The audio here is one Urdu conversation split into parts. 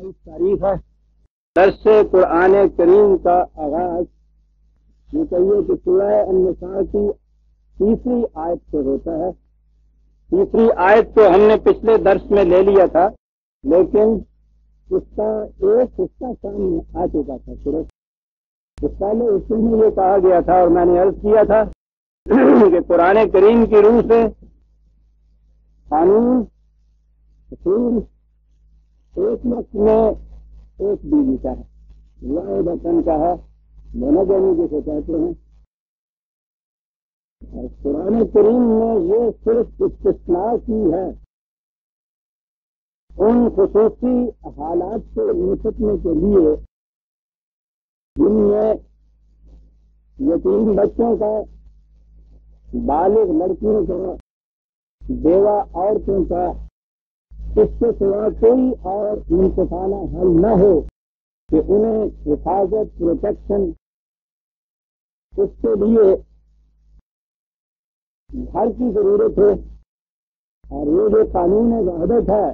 28 تاریخ ہے۔ درس قرآن کریم کا آغاز یہ کہیے کہ سورہ النساء کی تیسری آیت سے ہوتا ہے۔ تیسری آیت کو ہم نے پچھلے درس میں لے لیا تھا، لیکن اس کا ایک حصہ سامنے آ چکا تھا۔ صرف اس پہلے اصول میں یہ کہا گیا تھا اور میں نے عرض کیا تھا کہ قرآن کریم کی روح سے قانون اصول ایک وقت میں ایک بیوی کا ہے، واحدۃ کا ہے، مونوگمی جسے کہتے ہیں۔ اور قرآن کریم میں یہ صرف استثناء کی ہے ان خصوصی حالات سے نمٹنے کے لیے جن میں یتیم بچوں کا، بالغ لڑکیوں کا، بیوہ عورتوں کا اس سے سوا کوئی اور منصفانہ حل نہ ہو کہ انہیں حفاظت، پروٹیکشن، اس کے لیے گھر کی ضرورت ہے۔ اور یہ جو قانون وحدت ہے،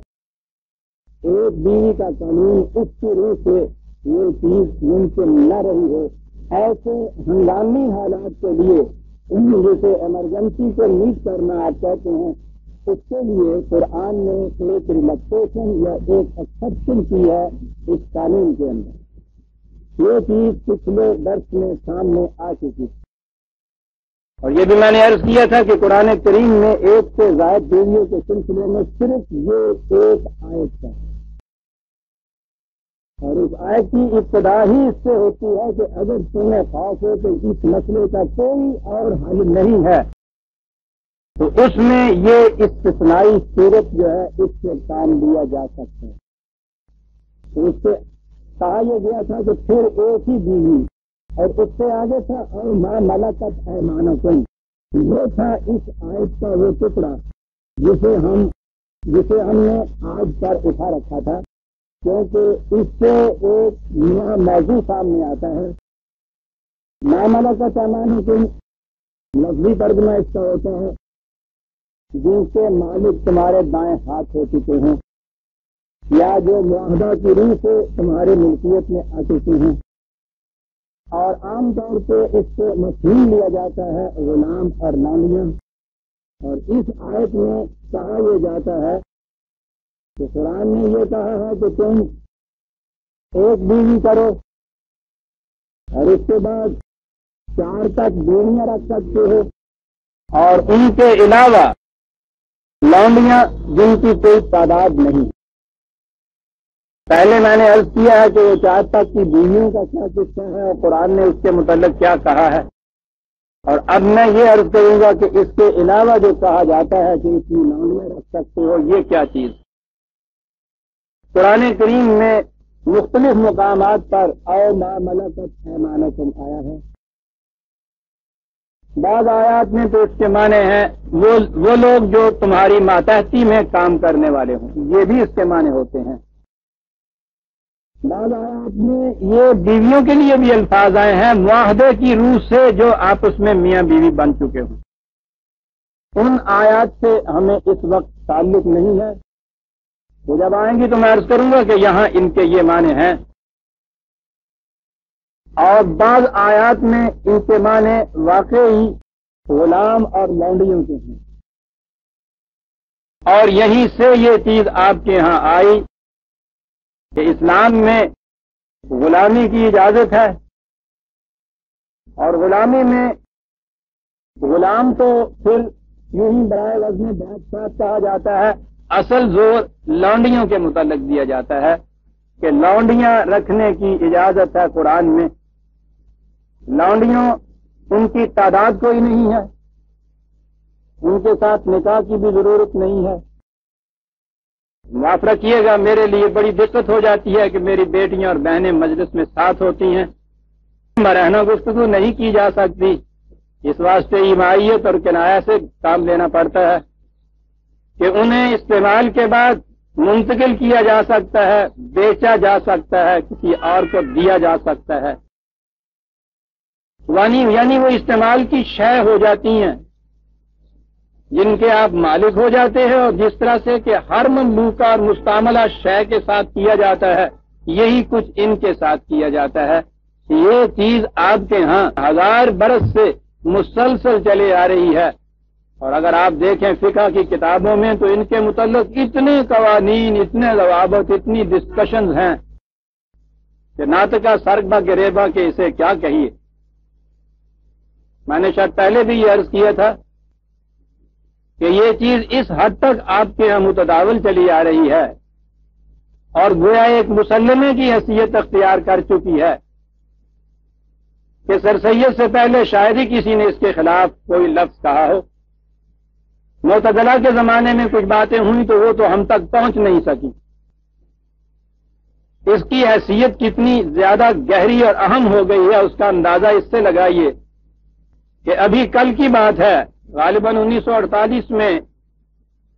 ایک بیوی کا قانون، اس کی روح سے یہ چیز ممکن نہ رہی ہے۔ ایسے ہنگامی حالات کے لیے جسے ایمرجنسی کو میٹ کرنا آپ کہتے ہیں، اس کے لیے قرآن نے ایک ریلیکسیشن یا ایک ایکسپشن کی ہے اس قانون کے اندر۔ یہ چیز پچھلے درس میں سامنے آ چکی تھی، اور یہ بھی میں نے عرض کیا تھا کہ قرآن کریم میں ایک سے زائد بیویوں کے سلسلے میں صرف یہ ایک آیت ہے، اور اس آیت کی ابتدا ہی اس سے ہوتی ہے کہ اگر تمہیں خوف ہو کہ اس مسئلے کا کوئی اور حل نہیں ہے تو اس میں یہ استثنائی صورت جو ہے اس سے کام لیا جا سکتا ہے۔ تو اس سے کہا یہ گیا تھا کہ پھر ایک ہی بیوی، اور اس سے آگے تھا اور ما ملکت ایمانکم، یہ تھا اس آیت کا وہ ٹکڑا جسے ہم نے آج پر اٹھا رکھا تھا، کیونکہ اس سے ایک نیا موضوع سامنے آتا ہے۔ ما ملکت ایمانکم لفظی ترجمہ اس کا ہوتا ہے جن کے مالک تمہارے دائیں ہاتھ ہو چکے ہیں، یا جو معاہدہ کی روح سے تمہارے ملکیت میں آ چکی ہیں۔ اور عام طور پہ اس سے مفہوم لیا جاتا ہے غلام اور لانڈیاں۔ اور اس آیت میں کہا یہ جاتا ہے کہ قرآن نے یہ کہا ہے کہ تم ایک بیوی کرو اور اس کے بعد 4 تک بیویاں رکھ سکتے ہو، اور ان کے علاوہ لانڈیاں جن کی کوئی تعداد نہیں۔ پہلے میں نے عرض کیا ہے کہ وہ 4 تک کی بیویوں کا کیا قصہ ہے اور قرآن نے اس کے متعلق کیا کہا ہے، اور اب میں یہ عرض کروں گا کہ اس کے علاوہ جو کہا جاتا ہے کہ اس کی لانڈیاں رکھ سکتے ہو، یہ کیا چیز۔ قرآن کریم میں مختلف مقامات پر او ما ملکت ایمانکم آیا ہے۔ بعض آیات میں تو اس کے معنی ہیں وہ لوگ جو تمہاری ماتحتی میں کام کرنے والے ہوں، یہ بھی اس کے معنی ہوتے ہیں۔ بعض آیات میں یہ بیویوں کے لیے بھی الفاظ آئے ہیں معاہدے کی روح سے جو آپس میں میاں بیوی بن چکے ہوں۔ ان آیات سے ہمیں اس وقت تعلق نہیں ہے، وہ جب آئیں گی تو میں عرض کروں گا کہ یہاں ان کے یہ معنی ہیں۔ اور بعض آیات میں ان کے معنی واقعی غلام اور لونڈیوں کے ہیں، اور یہیں سے یہ چیز آپ کے ہاں آئی کہ اسلام میں غلامی کی اجازت ہے، اور غلامی میں غلام تو پھر یوں ہی برائے وزن بادشاہ کہا جاتا ہے، اصل زور لونڈیوں کے متعلق دیا جاتا ہے کہ لونڈیاں رکھنے کی اجازت ہے قرآن میں۔ لونڈیوں ان کی تعداد کوئی نہیں ہے، ان کے ساتھ نکاح کی بھی ضرورت نہیں ہے۔ معاف رکھیے گا، میرے لیے بڑی دقت ہو جاتی ہے کہ میری بیٹیاں اور بہنیں مجلس میں ساتھ ہوتی ہیں، رہنا گفتگو نہیں کی جا سکتی، اس واسطے ایمائیت اور کنایہ سے کام لینا پڑتا ہے کہ انہیں استعمال کے بعد منتقل کیا جا سکتا ہے، بیچا جا سکتا ہے، کسی اور کو دیا جا سکتا ہے، یعنی وہ استعمال کی شے ہو جاتی ہیں۔ جن کے آپ مالک ہو جاتے ہیں، اور جس طرح سے کہ ہر مملوکہ اور مستعملہ شے کے ساتھ کیا جاتا ہے، یہی کچھ ان کے ساتھ کیا جاتا ہے۔ یہ چیز آپ کے ہاں 1000 برس سے مسلسل چلے آ رہی ہے، اور اگر آپ دیکھیں فقہ کی کتابوں میں تو ان کے متعلق اتنے قوانین، اتنے ضوابط، اتنی ڈسکشنز ہیں کہ ناطقہ سرگبا گریبا کہ اسے کیا کہیے۔ میں نے شاید پہلے بھی یہ عرض کیا تھا کہ یہ چیز اس حد تک آپ کے یہاں متداول چلی آ رہی ہے اور گویا ایک مسلمے کی حیثیت اختیار کر چکی ہے کہ سر سید سے پہلے شاید ہی کسی نے اس کے خلاف کوئی لفظ کہا ہو۔ معتزلہ کے زمانے میں کچھ باتیں ہوئی تو وہ تو ہم تک پہنچ نہیں سکی۔ اس کی حیثیت کتنی زیادہ گہری اور اہم ہو گئی ہے اس کا اندازہ اس سے لگائیے کہ ابھی کل کی بات ہے، غالباً 1948 میں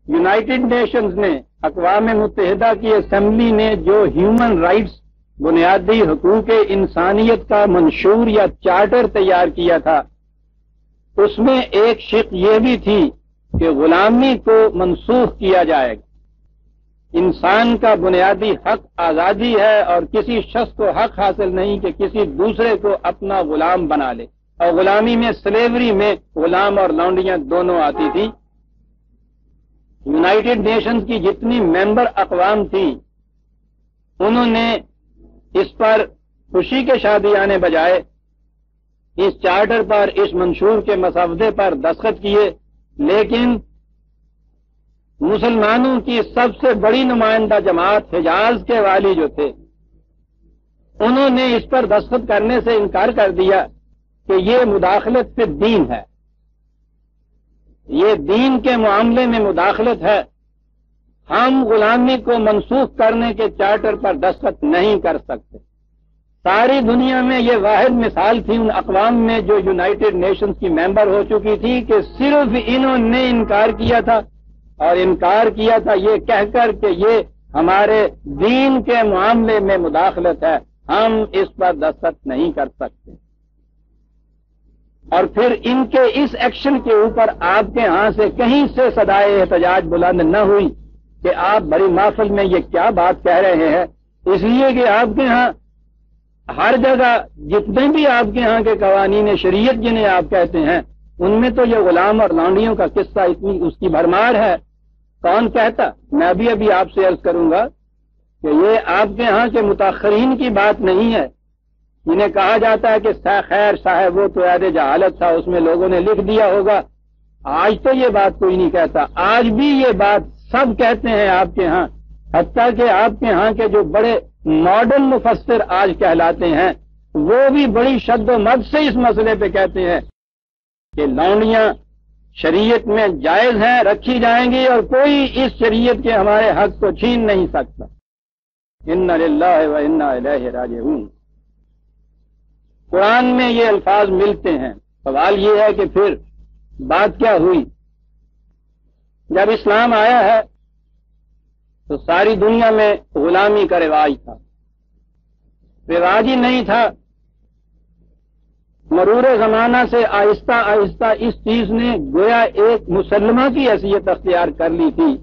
یونائٹڈ نیشنز نے، اقوام متحدہ کی اسمبلی نے جو ہیومن رائٹس، بنیادی حقوق انسانیت کا منشور یا چارٹر تیار کیا تھا، اس میں ایک شق یہ بھی تھی کہ غلامی کو منسوخ کیا جائے گا۔ انسان کا بنیادی حق آزادی ہے اور کسی شخص کو حق حاصل نہیں کہ کسی دوسرے کو اپنا غلام بنا لے، اور غلامی میں، سلیوری میں غلام اور لونڈیاں دونوں آتی تھی۔ یونائٹڈ نیشنز کی جتنی ممبر اقوام تھیں انہوں نے اس پر خوشی کے شادیانے بجائے اس چارٹر پر، اس منشور کے مسودے پر دستخط کیے، لیکن مسلمانوں کی سب سے بڑی نمائندہ جماعت حجاز کے والی جو تھے انہوں نے اس پر دستخط کرنے سے انکار کر دیا کہ یہ مداخلت فی الدین ہے، یہ دین کے معاملے میں مداخلت ہے، ہم غلامی کو منسوخ کرنے کے چارٹر پر دستخط نہیں کر سکتے۔ ساری دنیا میں یہ واحد مثال تھی ان اقوام میں جو یونائٹڈ نیشنز کی ممبر ہو چکی تھی کہ صرف انہوں نے انکار کیا تھا، اور انکار کیا تھا یہ کہہ کر کہ یہ ہمارے دین کے معاملے میں مداخلت ہے، ہم اس پر دستخط نہیں کر سکتے۔ اور پھر ان کے اس ایکشن کے اوپر آپ کے ہاں سے کہیں سے صدائے احتجاج بلند نہ ہوئی کہ آپ بڑی محفل میں یہ کیا بات کہہ رہے ہیں، اس لیے کہ آپ کے ہاں ہر جگہ جتنے بھی آپ کے ہاں کے قوانین شریعت جنہیں آپ کہتے ہیں ان میں تو یہ غلام اور لانڈیوں کا قصہ اتنی اس کی بھرمار ہے۔ کون کہتا؟ میں ابھی آپ سے عرض کروں گا کہ یہ آپ کے ہاں کے متاخرین کی بات نہیں ہے، انہیں کہا جاتا ہے کہ خیر صاحب وہ تو عہد جہالت تھا، اس میں لوگوں نے لکھ دیا ہوگا۔ آج تو یہ بات کوئی نہیں کہتا، آج بھی یہ بات سب کہتے ہیں آپ کے ہاں، حتیٰ کہ آپ کے ہاں کے جو بڑے ماڈرن مفسر آج کہلاتے ہیں وہ بھی بڑی شد و مد سے اس مسئلے پہ کہتے ہیں کہ لونڈیاں شریعت میں جائز ہیں، رکھی جائیں گی، اور کوئی اس شریعت کے ہمارے حق کو چھین نہیں سکتا۔ انا للہ و انا الیہ راجعون۔ قرآن میں یہ الفاظ ملتے ہیں۔ سوال یہ ہے کہ پھر بات کیا ہوئی؟ جب اسلام آیا ہے تو ساری دنیا میں غلامی کا رواج تھا، رواج ہی نہیں تھا، مرور زمانہ سے آہستہ آہستہ اس چیز نے گویا ایک مسلمہ کی حیثیت اختیار کر لی تھی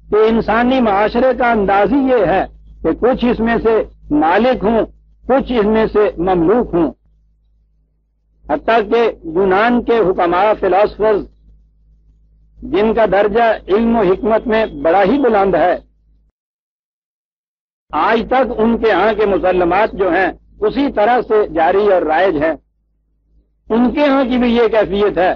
کہ انسانی معاشرے کا انداز ہی یہ ہے کہ کچھ اس میں سے مالک ہوں، کچھ اس میں سے مملوک ہوں۔ حتیٰ کہ یونان کے حکماء، فلاسفرز، جن کا درجہ علم و حکمت میں بڑا ہی بلند ہے، آج تک ان کے ہاں کے مسلمات جو ہیں اسی طرح سے جاری اور رائج ہیں۔ ان کے ہاں کی بھی یہ کیفیت ہے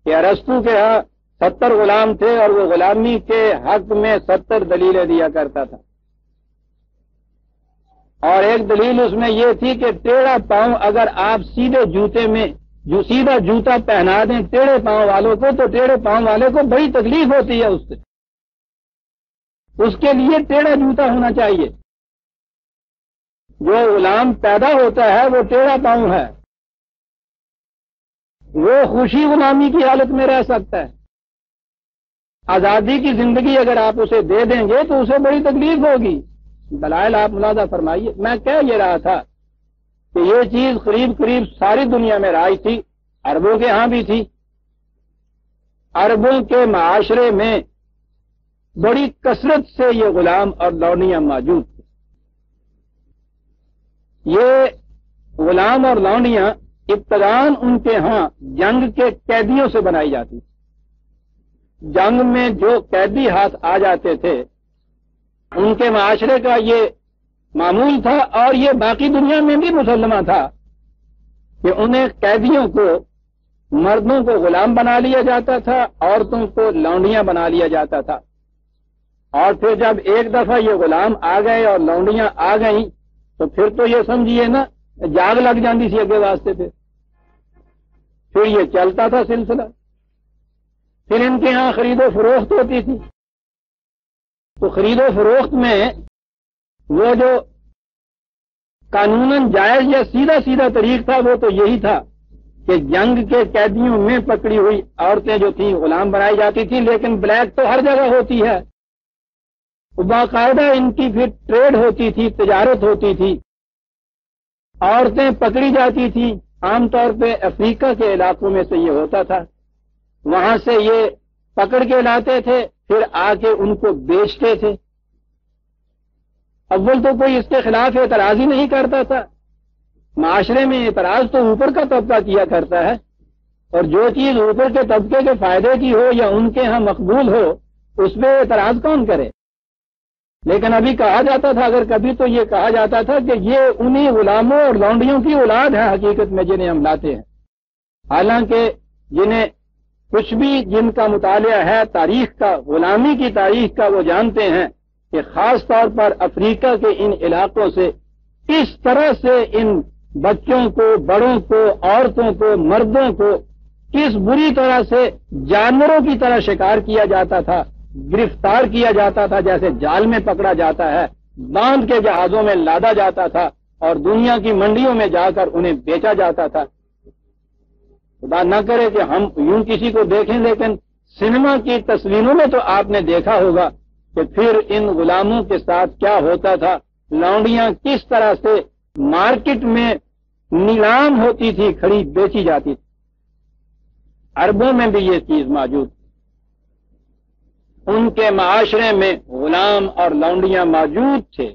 کہ ارسطو کے ہاں 70 غلام تھے اور وہ غلامی کے حق میں 70 دلیلیں دیا کرتا تھا، اور ایک دلیل اس میں یہ تھی کہ ٹیڑھا پاؤں اگر آپ سیدھے جوتے میں جو سیدھا جوتا پہنا دیں ٹیڑھے پاؤں والوں کو تو ٹیڑھے پاؤں والے کو بڑی تکلیف ہوتی ہے، اس سے اس کے لیے ٹیڑھا جوتا ہونا چاہیے۔ جو غلام پیدا ہوتا ہے وہ ٹیڑھا پاؤں ہے، وہ خوشی غلامی کی حالت میں رہ سکتا ہے۔ آزادی کی زندگی اگر آپ اسے دے دیں گے تو اسے بڑی تکلیف ہوگی۔ دلائل آپ ملاحظہ فرمائیے۔ میں کہہ یہ رہا تھا کہ یہ چیز قریب قریب ساری دنیا میں رائج تھی، عربوں کے ہاں بھی تھی، عربوں کے معاشرے میں بڑی کثرت سے یہ غلام اور لونڈیاں موجود تھے. یہ غلام اور لونڈیاں ابتداً ان کے ہاں جنگ کے قیدیوں سے بنائی جاتی تھی. جنگ میں جو قیدی ہاتھ آ جاتے تھے ان کے معاشرے کا یہ معمول تھا، اور یہ باقی دنیا میں بھی مسلمہ تھا کہ انہیں قیدیوں کو، مردوں کو غلام بنا لیا جاتا تھا، عورتوں کو لونڈیاں بنا لیا جاتا تھا. اور پھر جب ایک دفعہ یہ غلام آ گئے اور لونڈیاں آ گئیں تو پھر تو یہ سمجھیے نا جاگ لگ جاتی سی اگے واسطے پھر یہ چلتا تھا سلسلہ. پھر ان کے ہاں خرید و فروخت ہوتی تھی. تو خرید و فروخت میں وہ جو قانوناً جائز یا سیدھا سیدھا طریق تھا وہ تو یہی تھا کہ جنگ کے قیدیوں میں پکڑی ہوئی عورتیں جو تھیں غلام بنائی جاتی تھیں. لیکن بلیک تو ہر جگہ ہوتی ہے، باقاعدہ ان کی پھر ٹریڈ ہوتی تھی، تجارت ہوتی تھی. عورتیں پکڑی جاتی تھیں. عام طور پہ افریقہ کے علاقوں میں سے یہ ہوتا تھا. وہاں سے یہ پکڑ کے لاتے تھے، پھر آ کے ان کو بیچتے تھے. اول تو کوئی اس کے خلاف اعتراض ہی نہیں کرتا تھا. معاشرے میں اعتراض تو اوپر کا طبقہ کیا کرتا ہے، اور جو چیز اوپر کے طبقے کے فائدے کی ہو یا ان کے ہاں مقبول ہو اس پہ اعتراض کون کرے. لیکن ابھی کہا جاتا تھا، اگر کبھی تو یہ کہا جاتا تھا کہ یہ انہی غلاموں اور لونڈیوں کی اولاد ہے حقیقت میں جنہیں ہم لاتے ہیں. حالانکہ جنہیں کچھ بھی جن کا مطالعہ ہے تاریخ کا، غلامی کی تاریخ کا، وہ جانتے ہیں کہ خاص طور پر افریقہ کے ان علاقوں سے اس طرح سے ان بچوں کو، بڑوں کو، عورتوں کو، مردوں کو کس بری طرح سے جانوروں کی طرح شکار کیا جاتا تھا، گرفتار کیا جاتا تھا، جیسے جال میں پکڑا جاتا ہے، باندھ کے جہازوں میں لادا جاتا تھا اور دنیا کی منڈیوں میں جا کر انہیں بیچا جاتا تھا. خدا نہ کرے کہ ہم یوں کسی کو دیکھیں، لیکن سنیما کی تصویروں میں تو آپ نے دیکھا ہوگا کہ پھر ان غلاموں کے ساتھ کیا ہوتا تھا. لونڈیاں کس طرح سے مارکیٹ میں نیلام ہوتی تھی، کھڑی بیچی جاتی تھی. عربوں میں بھی یہ چیز موجود تھی. ان کے معاشرے میں غلام اور لونڈیاں موجود تھے.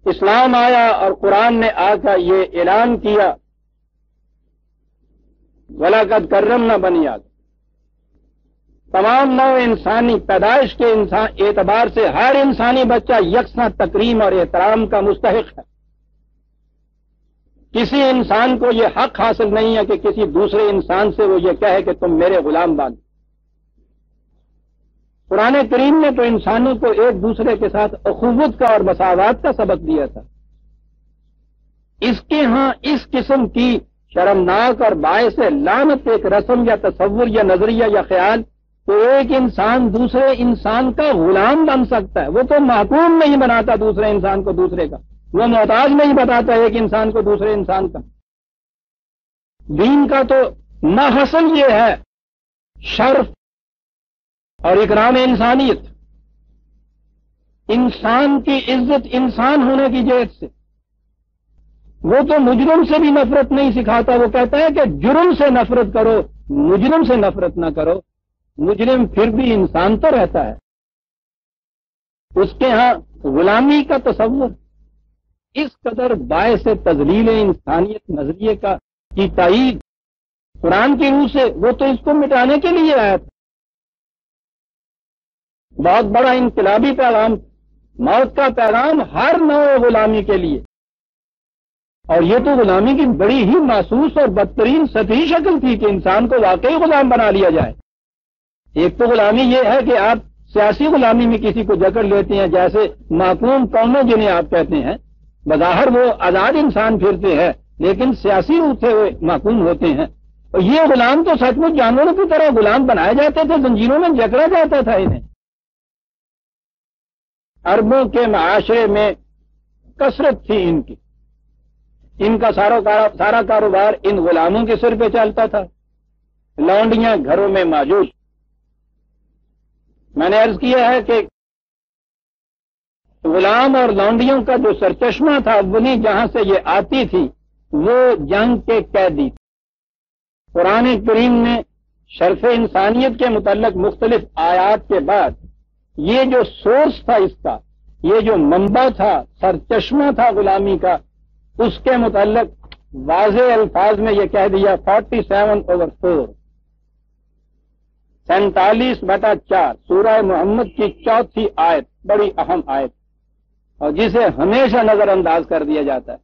اسلام آیا اور قرآن نے آ کر یہ اعلان کیا، وَلَقَدْ كَرَّمْنَا بَنِي آدَمَ. تمام نوع انسانی پیدائش کے اعتبار سے ہر انسانی بچہ یکساں تکریم اور احترام کا مستحق ہے. کسی انسان کو یہ حق حاصل نہیں ہے کہ کسی دوسرے انسان سے وہ یہ کہے کہ تم میرے غلام بن. قرآن کریم نے تو انسانوں کو ایک دوسرے کے ساتھ اخوت کا اور مساوات کا سبق دیا تھا. اس کے ہاں اس قسم کی شرمناک اور باعث لعنت ایک رسم یا تصور یا نظریہ یا خیال تو ایک انسان دوسرے انسان کا غلام بن سکتا ہے. وہ تو محکوم نہیں بناتا دوسرے انسان کو دوسرے کا، وہ محتاج نہیں بتاتا ایک انسان کو دوسرے انسان کا. دین کا تو محصل یہ ہے شرف اور اکرام انسانیت، انسان کی عزت انسان ہونے کی جہت سے. وہ تو مجرم سے بھی نفرت نہیں سکھاتا، وہ کہتا ہے کہ جرم سے نفرت کرو، مجرم سے نفرت نہ کرو. مجرم پھر بھی انسان تو رہتا ہے. اس کے ہاں غلامی کا تصور اس قدر باعث تذلیل انسانیت نظریے کی تائید قرآن کی روح سے، وہ تو اس کو مٹانے کے لیے آیا تھا. بہت بڑا انقلابی پیغام، موت کا پیغام ہر نوع غلامی کے لیے. اور یہ تو غلامی کی بڑی ہی محسوس اور بدترین سطحی شکل تھی کہ انسان کو واقعی غلام بنا لیا جائے. ایک تو غلامی یہ ہے کہ آپ سیاسی غلامی میں کسی کو جکڑ لیتے ہیں، جیسے معقوم قومیں جنہیں آپ کہتے ہیں، بظاہر وہ آزاد انسان پھرتے ہیں لیکن سیاسی روح سے وہ معقوم ہوتے ہیں. اور یہ غلام تو سچ مچ جانوروں کی طرح غلام بنائے جاتے تھے، زنجیروں میں جکڑا جاتا تھا انہیں. عربوں کے معاشرے میں کثرت تھی ان کا سارا کاروبار ان غلاموں کے سر پہ چلتا تھا. لونڈیاں گھروں میں موجود. میں نے عرض کیا ہے کہ غلام اور لونڈیوں کا جو سرچشمہ تھا اولین جہاں سے یہ آتی تھی وہ جنگ کے قیدی. قرآن کریم نے شرف انسانیت کے متعلق مختلف آیات کے بعد یہ جو سورس تھا اس کا، یہ جو منبع تھا، سرچشمہ تھا غلامی کا، اس کے متعلق واضح الفاظ میں یہ کہہ دیا 47/4 47/4 سورہ محمد کی 4تھی آیت، بڑی اہم آیت، اور جسے ہمیشہ نظر انداز کر دیا جاتا ہے۔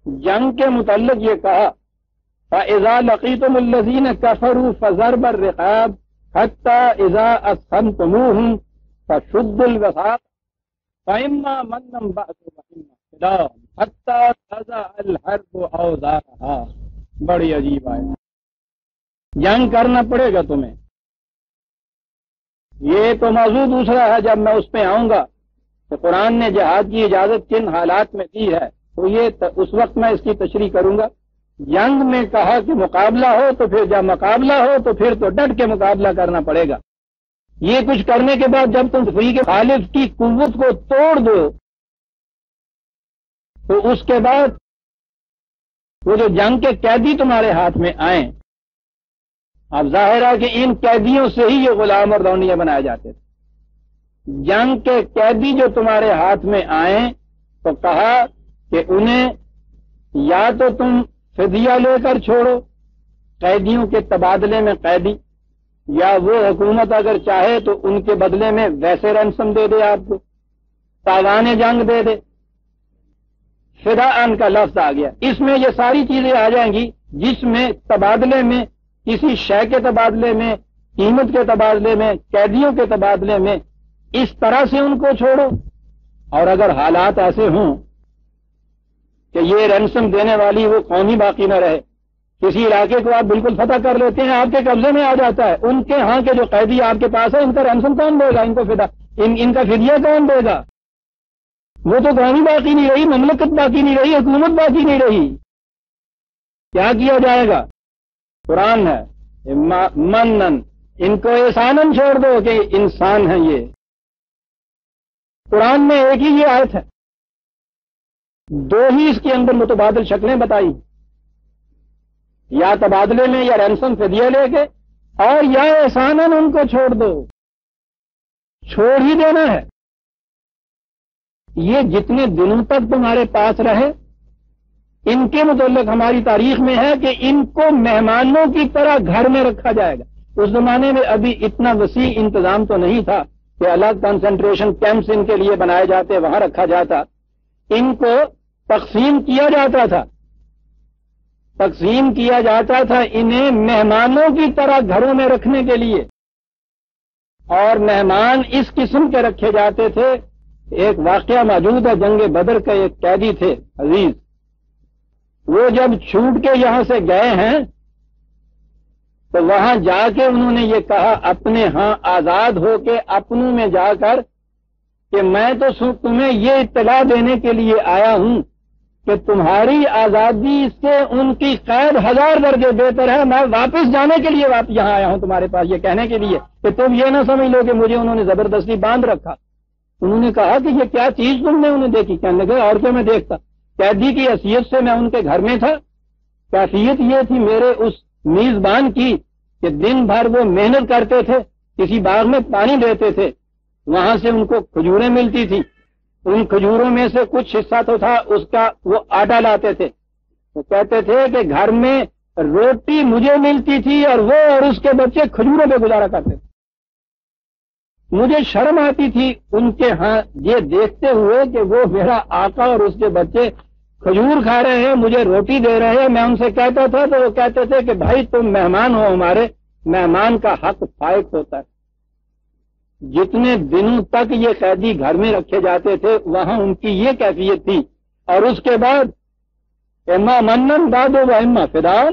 جنگ کے متعلق یہ کہا فَإِذَا لَقِيتُمُ الَّذِينَ كَفَرُوا فَضَرْبَ الرِّقَابِ حَتَّى إِذَا أَثْخَنْتُمُوهُمْ فَشُدُّوا الْوَثَاقَ فَإِمَّا مَنًّا بَعْدُ وَإِمَّا فِدَاءً حَتَّى تَضَعَ الْحَرْبُ أَوْزَارَهَا۔ بڑی عجیب آیت، جنگ کرنا پڑے گا تمہیں۔ یہ تو موضوع دوسرا ہے، جب میں اس پہ آؤں گا کہ قرآن نے جہاد کی اجازت کن حالات میں دی ہے تو یہ اس وقت میں اس کی تشریح کروں گا۔ جنگ میں کہا کہ مقابلہ ہو، تو پھر جب مقابلہ ہو تو پھر تو ڈٹ کے مقابلہ کرنا پڑے گا۔ یہ کچھ کرنے کے بعد جب تم فریق خالف کی قوت کو توڑ دو تو اس کے بعد وہ جو جنگ کے قیدی تمہارے ہاتھ میں آئیں، اب ظاہر ہے کہ ان قیدیوں سے ہی یہ غلام اور رونیہ بنائے جاتے تھے۔ جنگ کے قیدی جو تمہارے ہاتھ میں آئیں تو کہا کہ انہیں یا تو تم فدیہ لے کر چھوڑو، قیدیوں کے تبادلے میں قیدی، یا وہ حکومت اگر چاہے تو ان کے بدلے میں ویسے رنسم دے دے، آپ کو تاوان جنگ دے دے۔ فداءً کا لفظ آ گیا، اس میں یہ ساری چیزیں آ جائیں گی جس میں تبادلے میں، کسی شے کے تبادلے میں، قیمت کے تبادلے میں، قیدیوں کے تبادلے میں اس طرح سے ان کو چھوڑو۔ اور اگر حالات ایسے ہوں کہ یہ رنسم دینے والی وہ قوم ہی باقی نہ رہے، کسی علاقے کو آپ بالکل فتح کر لیتے ہیں، آپ کے قبضے میں آ جاتا ہے، ان کے ہاں کے جو قیدی آپ کے پاس ہے ان کا رنسم کون دے گا؟ ان کو ان کا فدیہ کون دے گا؟ وہ تو قوم ہی باقی نہیں رہی، مملکت باقی نہیں رہی، حکومت باقی نہیں رہی، کیا کیا جائے گا؟ قرآن ہے منن، ان کو احسانن چھوڑ دو کہ انسان ہیں یہ۔ قرآن میں ایک ہی یہ آیت ہے، دو ہی اس کے اندر متبادل شکلیں بتائی، یا تبادلے میں یا رینسم فدیہ لے کے، اور یا احسانن ان کو چھوڑ دو، چھوڑ ہی دینا ہے۔ یہ جتنے دنوں تک تمہارے پاس رہے، ان کے متعلق ہماری تاریخ میں ہے کہ ان کو مہمانوں کی طرح گھر میں رکھا جائے گا۔ اس زمانے میں ابھی اتنا وسیع انتظام تو نہیں تھا کہ الگ کنسنٹریشن کیمپس ان کے لیے بنائے جاتے، وہاں رکھا جاتا۔ ان کو تقسیم کیا جاتا تھا، تقسیم کیا جاتا تھا انہیں مہمانوں کی طرح گھروں میں رکھنے کے لیے، اور مہمان اس قسم کے رکھے جاتے تھے۔ ایک واقعہ موجود ہے، جنگ بدر کا ایک قیدی تھے عزیز، وہ جب چھوٹ کے یہاں سے گئے ہیں تو وہاں جا کے انہوں نے یہ کہا اپنے ہاں آزاد ہو کے اپنوں میں جا کر کہ میں تو تمہیں یہ اطلاع دینے کے لیے آیا ہوں کہ تمہاری آزادی سے ان کی قید 1000 درجے بہتر ہے، میں واپس جانے کے لیے یہاں آیا ہوں تمہارے پاس یہ کہنے کے لیے کہ تم یہ نہ سمجھ لو کہ مجھے انہوں نے زبردستی باندھ رکھا۔ انہوں نے کہا کہ یہ کیا چیز تم نے انہیں دیکھی؟ کہنے لگے اور کیا میں دیکھتا، قیدی کی حیثیت سے میں ان کے گھر میں تھا۔ کیفیت یہ تھی میرے اس میزبان کی کہ دن بھر وہ محنت کرتے تھے، کسی باغ میں پانی دیتے تھے، وہاں سے ان کو کھجوریں ملتی تھی، ان کھجوروں میں سے کچھ حصہ تو تھا اس کا وہ آٹا لاتے تھے۔ وہ کہتے تھے کہ گھر میں روٹی مجھے ملتی تھی اور وہ اور اس کے بچے کھجوروں پہ گزارا کرتے تھے۔ مجھے شرم آتی تھی ان کے ہاں یہ دیکھتے ہوئے کہ وہ میرا آقا اور اس کے بچے کھجور کھا رہے ہیں، مجھے روٹی دے رہے ہیں۔ میں ان سے کہتا تھا تو وہ کہتے تھے کہ بھائی تم مہمان ہو ہمارے، مہمان کا حق فائق ہوتا ہے۔ جتنے دنوں تک یہ قیدی گھر میں رکھے جاتے تھے وہاں ان کی یہ کیفیت تھی، اور اس کے بعد اما منن بعد و اما فداء،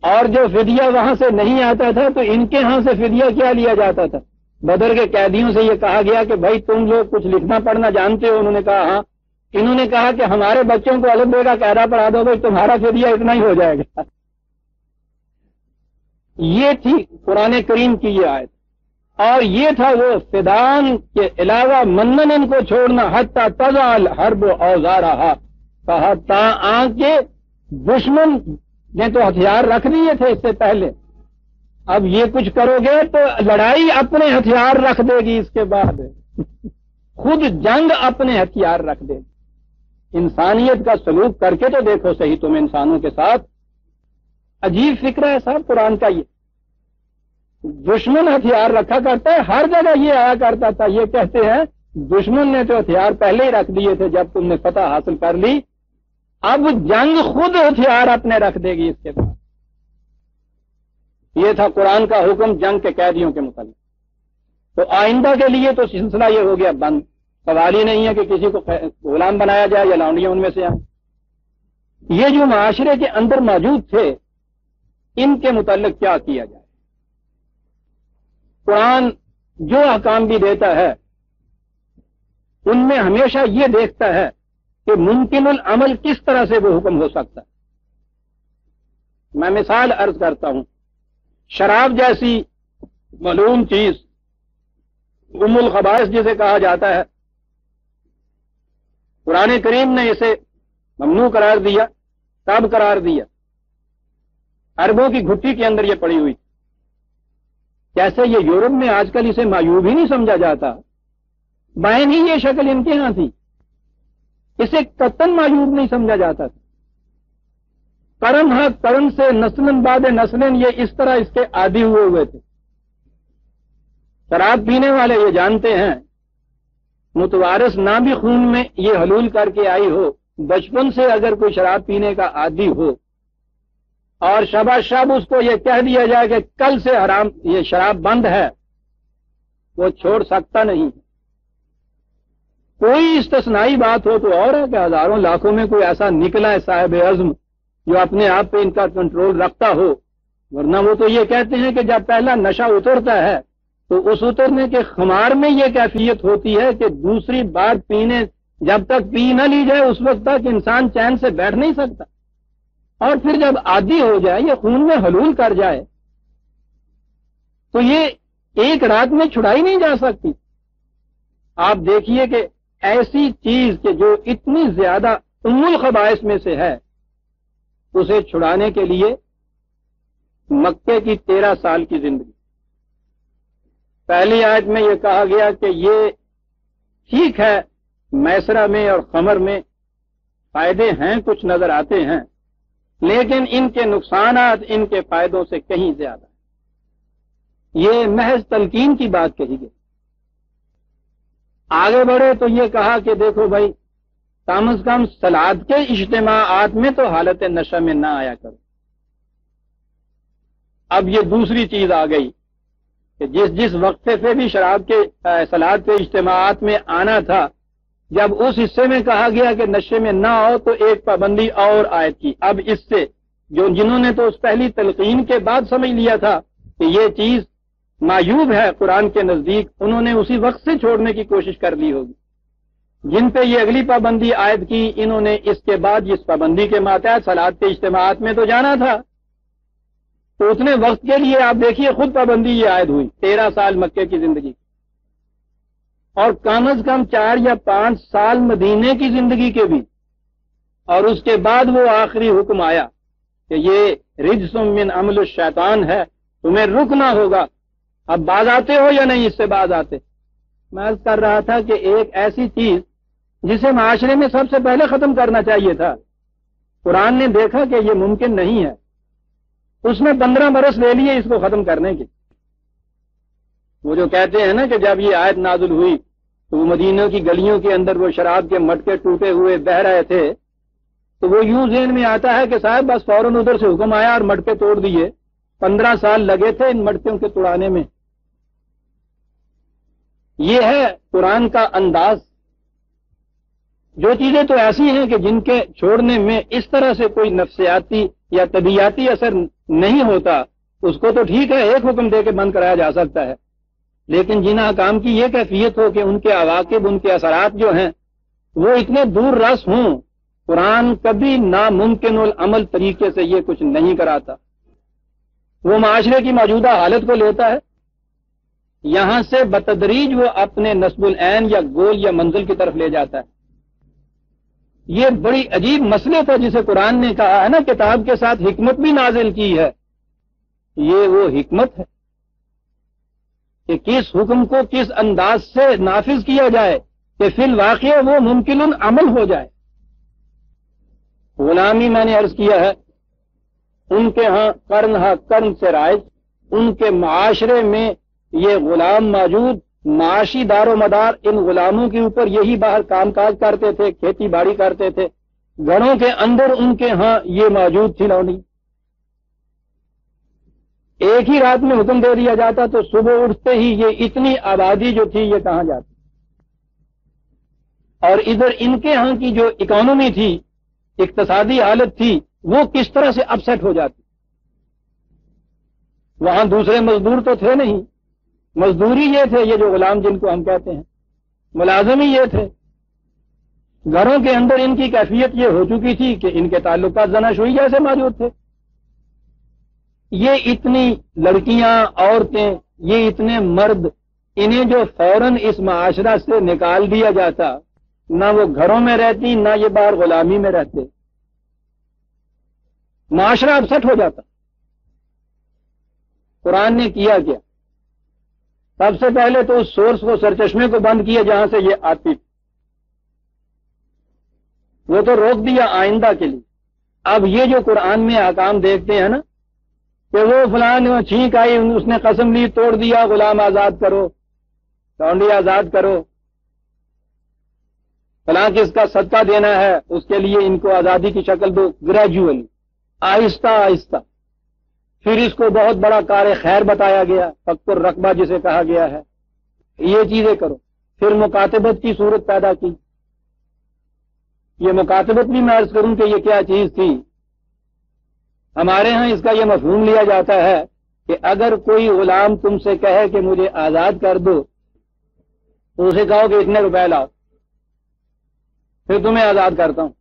اور جو فدیہ وہاں سے نہیں آتا تھا تو ان کے ہاں سے فدیہ کیا لیا جاتا تھا؟ بدر کے قیدیوں سے یہ کہا گیا کہ بھائی تم لوگ کچھ لکھنا پڑھنا جانتے ہو؟ انہوں نے کہا ہاں۔ انہوں نے کہا کہ ہمارے بچوں کو الف بے کا قاعدہ پڑھا دو بھائی، تمہارا فدیہ اتنا ہی ہو جائے گا۔ یہ تھی قرآن کریم کی یہ آیت، اور یہ تھا وہ فدان کے علاوہ منن ان کو چھوڑنا، حتی تضع الحرب اوزارہا، کہا تا آ کے دشمن نے تو ہتھیار رکھ دیے تھے اس سے پہلے، اب یہ کچھ کرو گے تو لڑائی اپنے ہتھیار رکھ دے گی، اس کے بعد خود جنگ اپنے ہتھیار رکھ دے گی۔ انسانیت کا سلوک کر کے تو دیکھو صحیح تم انسانوں کے ساتھ، عجیب فکر ہے صاحب قرآن کا۔ یہ دشمن ہتھیار رکھا کرتا ہے، ہر جگہ یہ آیا کرتا تھا، یہ کہتے ہیں دشمن نے تو ہتھیار پہلے ہی رکھ دیے تھے جب تم نے فتح حاصل کر لی، اب جنگ خود ہتھیار اپنے رکھ دے گی اس کے بعد۔ یہ تھا قرآن کا حکم جنگ کے قیدیوں کے متعلق۔ تو آئندہ کے لیے تو سلسلہ یہ ہو گیا بند، سوال ہی نہیں ہے کہ کسی کو غلام بنایا جائے یا لونڈیاں ان میں سے آئیں۔ یہ جو معاشرے کے اندر موجود تھے ان کے متعلق کیا کیا جائے؟ قرآن جو احکام بھی دیتا ہے ان میں ہمیشہ یہ دیکھتا ہے کہ ممکن العمل کس طرح سے وہ حکم ہو سکتا ہے۔ میں مثال عرض کرتا ہوں، شراب جیسی ملعون چیز، ام الخبائث جسے کہا جاتا ہے، قرآن کریم نے اسے ممنوع قرار دیا۔ کب قرار دیا؟ عربوں کی گھٹی کے اندر یہ پڑی ہوئی، کیسے یہ یورپ میں آج کل اسے معیوب ہی نہیں سمجھا جاتا، بائن ہی یہ شکل ان کے ہاں تھی، اسے قطن معیوب نہیں سمجھا جاتا تھا۔ قرن ہاں قرن سے نسلن بعد نسلن یہ اس طرح اس کے عادی ہوئے تھے۔ شراب پینے والے یہ جانتے ہیں، متوارث نہ بھی خون میں یہ حلول کر کے آئی ہو، بچپن سے اگر کوئی شراب پینے کا عادی ہو اور شبہ شب اس کو یہ کہہ دیا جائے کہ کل سے حرام یہ شراب بند ہے، وہ چھوڑ سکتا نہیں۔ کوئی استثنائی بات ہو تو اور ہے کہ ہزاروں لاکھوں میں کوئی ایسا نکلا ہے صاحب عزم جو اپنے آپ پہ ان کا کنٹرول رکھتا ہو، ورنہ وہ تو یہ کہتے ہیں کہ جب پہلا نشہ اترتا ہے تو اس اترنے کے خمار میں یہ کیفیت ہوتی ہے کہ دوسری بار پینے جب تک پی نہ لی جائے اس وقت تک انسان چین سے بیٹھ نہیں سکتا، اور پھر جب عادی ہو جائے، یہ خون میں حلول کر جائے تو یہ ایک رات میں چھڑائی نہیں جا سکتی۔ آپ دیکھیے کہ ایسی چیز کہ جو اتنی زیادہ ام الخبائث میں سے ہے، اسے چھڑانے کے لیے مکے کی 13 سال کی زندگی۔ پہلی آیت میں یہ کہا گیا کہ یہ ٹھیک ہے، میسرہ میں اور خمر میں فائدے ہیں، کچھ نظر آتے ہیں، لیکن ان کے نقصانات ان کے فائدوں سے کہیں زیادہ۔ یہ محض تلقین کی بات کہی گئی۔ آگے بڑھے تو یہ کہا کہ دیکھو بھائی، کم از کم سلاد کے اجتماعات میں تو حالت نشہ میں نہ آیا کرو۔ اب یہ دوسری چیز آ گئی کہ جس وقفے پہ بھی شراب کے سلاد کے اجتماعات میں آنا تھا، جب اس حصے میں کہا گیا کہ نشے میں نہ آؤ تو ایک پابندی اور عائد کی۔ اب اس سے جنہوں نے تو اس پہلی تلقین کے بعد سمجھ لیا تھا کہ یہ چیز معیوب ہے قرآن کے نزدیک، انہوں نے اسی وقت سے چھوڑنے کی کوشش کر لی ہوگی۔ جن پہ یہ اگلی پابندی عائد کی، انہوں نے اس کے بعد اس پابندی کے ماتحت سلاد کے اجتماعات میں تو جانا تھا، تو اتنے وقت کے لیے آپ دیکھیے خود پابندی یہ عائد ہوئی 13 سال مکے کی زندگی، اور کم از کم 4 یا 5 سال مدینے کی زندگی کے بھی، اور اس کے بعد وہ آخری حکم آیا کہ یہ رجس من عمل الشیطان ہے، تمہیں رکنا ہوگا۔ اب باز آتے ہو یا نہیں اس سے باز آتے؟ میں عرض کر رہا تھا کہ ایک ایسی چیز جسے معاشرے میں سب سے پہلے ختم کرنا چاہیے تھا، قرآن نے دیکھا کہ یہ ممکن نہیں ہے، اس نے 15 برس لے لیے اس کو ختم کرنے کے۔ وہ جو کہتے ہیں نا کہ جب یہ آیت نازل ہوئی تو وہ مدینہ کی گلیوں کے اندر وہ شراب کے مٹکے ٹوٹے ہوئے بہ رہے تھے، تو وہ یوں ذہن میں آتا ہے کہ صاحب بس فوراً ادھر سے حکم آیا اور مٹکے توڑ دیے۔ 15 سال لگے تھے ان مٹکوں کے توڑانے میں۔ یہ ہے قرآن کا انداز۔ جو چیزیں تو ایسی ہیں کہ جن کے چھوڑنے میں اس طرح سے کوئی نفسیاتی یا طبیعتی اثر نہیں ہوتا، اس کو تو ٹھیک ہے ایک حکم دے کے بند کرایا جا سکتا ہے، لیکن جن احکام کی یہ کیفیت ہو کہ ان کے عواقب، ان کے اثرات جو ہیں وہ اتنے دور رس ہوں، قرآن کبھی ناممکن العمل طریقے سے یہ کچھ نہیں کراتا۔ وہ معاشرے کی موجودہ حالت کو لیتا ہے، یہاں سے بتدریج وہ اپنے نصب العین یا گول یا منزل کی طرف لے جاتا ہے۔ یہ بڑی عجیب مسئلے تھا جسے قرآن نے کہا ہے نا کتاب کے ساتھ حکمت بھی نازل کی ہے. یہ وہ حکمت ہے کہ کس حکم کو کس انداز سے نافذ کیا جائے کہ فی الواقع وہ ممکن عمل ہو جائے. غلامی میں نے عرض کیا ہے ان کے ہاں قرن سے رائج، ان کے معاشرے میں یہ غلام موجود، معاشی دار و مدار ان غلاموں کے اوپر، یہی باہر کام کاج کرتے تھے، کھیتی باڑی کرتے تھے، گھروں کے اندر ان کے ہاں یہ موجود تھی لونڈی. ایک ہی رات میں حکم دے دیا جاتا تو صبح اٹھتے ہی یہ اتنی آبادی جو تھی یہ کہاں جاتی. اور ادھر ان کے ہاں کی جو اکانومی تھی، اقتصادی حالت تھی، وہ کس طرح سے اپسیٹ ہو جاتی. وہاں دوسرے مزدور تو تھے نہیں، مزدوری یہ تھے، یہ جو غلام جن کو ہم کہتے ہیں، ملازم ہی یہ تھے. گھروں کے اندر ان کی کیفیت یہ ہو چکی تھی کہ ان کے تعلقات زناشوئی جیسے موجود تھے. یہ اتنی لڑکیاں، عورتیں، یہ اتنے مرد، انہیں جو فوراً اس معاشرہ سے نکال دیا جاتا، نہ وہ گھروں میں رہتی نہ یہ باہر غلامی میں رہتے، معاشرہ اپسٹ ہو جاتا. قرآن نے کیا کیا؟ سب سے پہلے تو اس سورس کو، سرچشمے کو بند کیا جہاں سے یہ آتی تھی، وہ تو روک دیا آئندہ کے لیے. اب یہ جو قرآن میں احکام دیکھتے ہیں نا کہ وہ فلان چھینک آئی، اس نے قسم لی، توڑ دیا، غلام آزاد کرو، لونڈی آزاد کرو، فلاں کس کا صدقہ دینا ہے اس کے لیے ان کو آزادی کی شکل دو، گریجولی، آہستہ آہستہ. پھر اس کو بہت بڑا کار خیر بتایا گیا، فق الرقبہ جسے کہا گیا ہے، یہ چیزیں کرو. پھر مکاتبت کی صورت پیدا کی. یہ مکاتبت بھی میں عرض کروں کہ یہ کیا چیز تھی. ہمارے ہاں اس کا یہ مفہوم لیا جاتا ہے کہ اگر کوئی غلام تم سے کہے کہ مجھے آزاد کر دو تو اسے کہو کہ اتنے روپے لاؤ پھر تمہیں آزاد کرتا ہوں.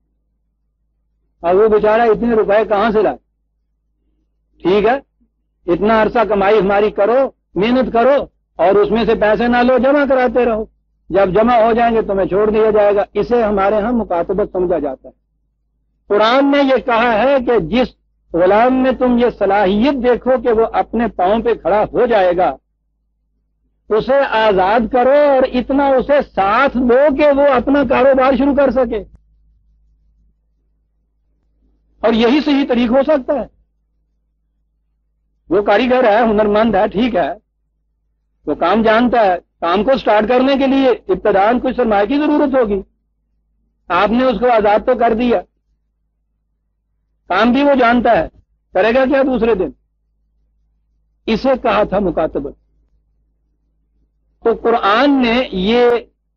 اور وہ بیچارہ اتنے روپے کہاں سے لائے؟ ٹھیک ہے، اتنا عرصہ کمائی ہماری کرو، محنت کرو، اور اس میں سے پیسے نہ لو، جمع کراتے رہو، جب جمع ہو جائیں گے تمہیں چھوڑ دیا جائے گا. اسے ہمارے ہاں مکاتبت سمجھا جاتا ہے. قرآن نے یہ کہا ہے کہ جس غلام میں تم یہ صلاحیت دیکھو کہ وہ اپنے پاؤں پہ کھڑا ہو جائے گا، اسے آزاد کرو اور اتنا اسے ساتھ دو کہ وہ اپنا کاروبار شروع کر سکے. اور یہی صحیح طریق ہو سکتا ہے. وہ کاریگر ہے، ہنرمند ہے، ٹھیک ہے، وہ کام جانتا ہے. کام کو سٹارٹ کرنے کے لیے ابتداءً کچھ سرمایہ کی ضرورت ہوگی. آپ نے اس کو آزاد تو کر دیا، کام بھی وہ جانتا ہے، کرے گا کیا دوسرے دن؟ اسے کہا تھا مکاتبت. تو قرآن نے یہ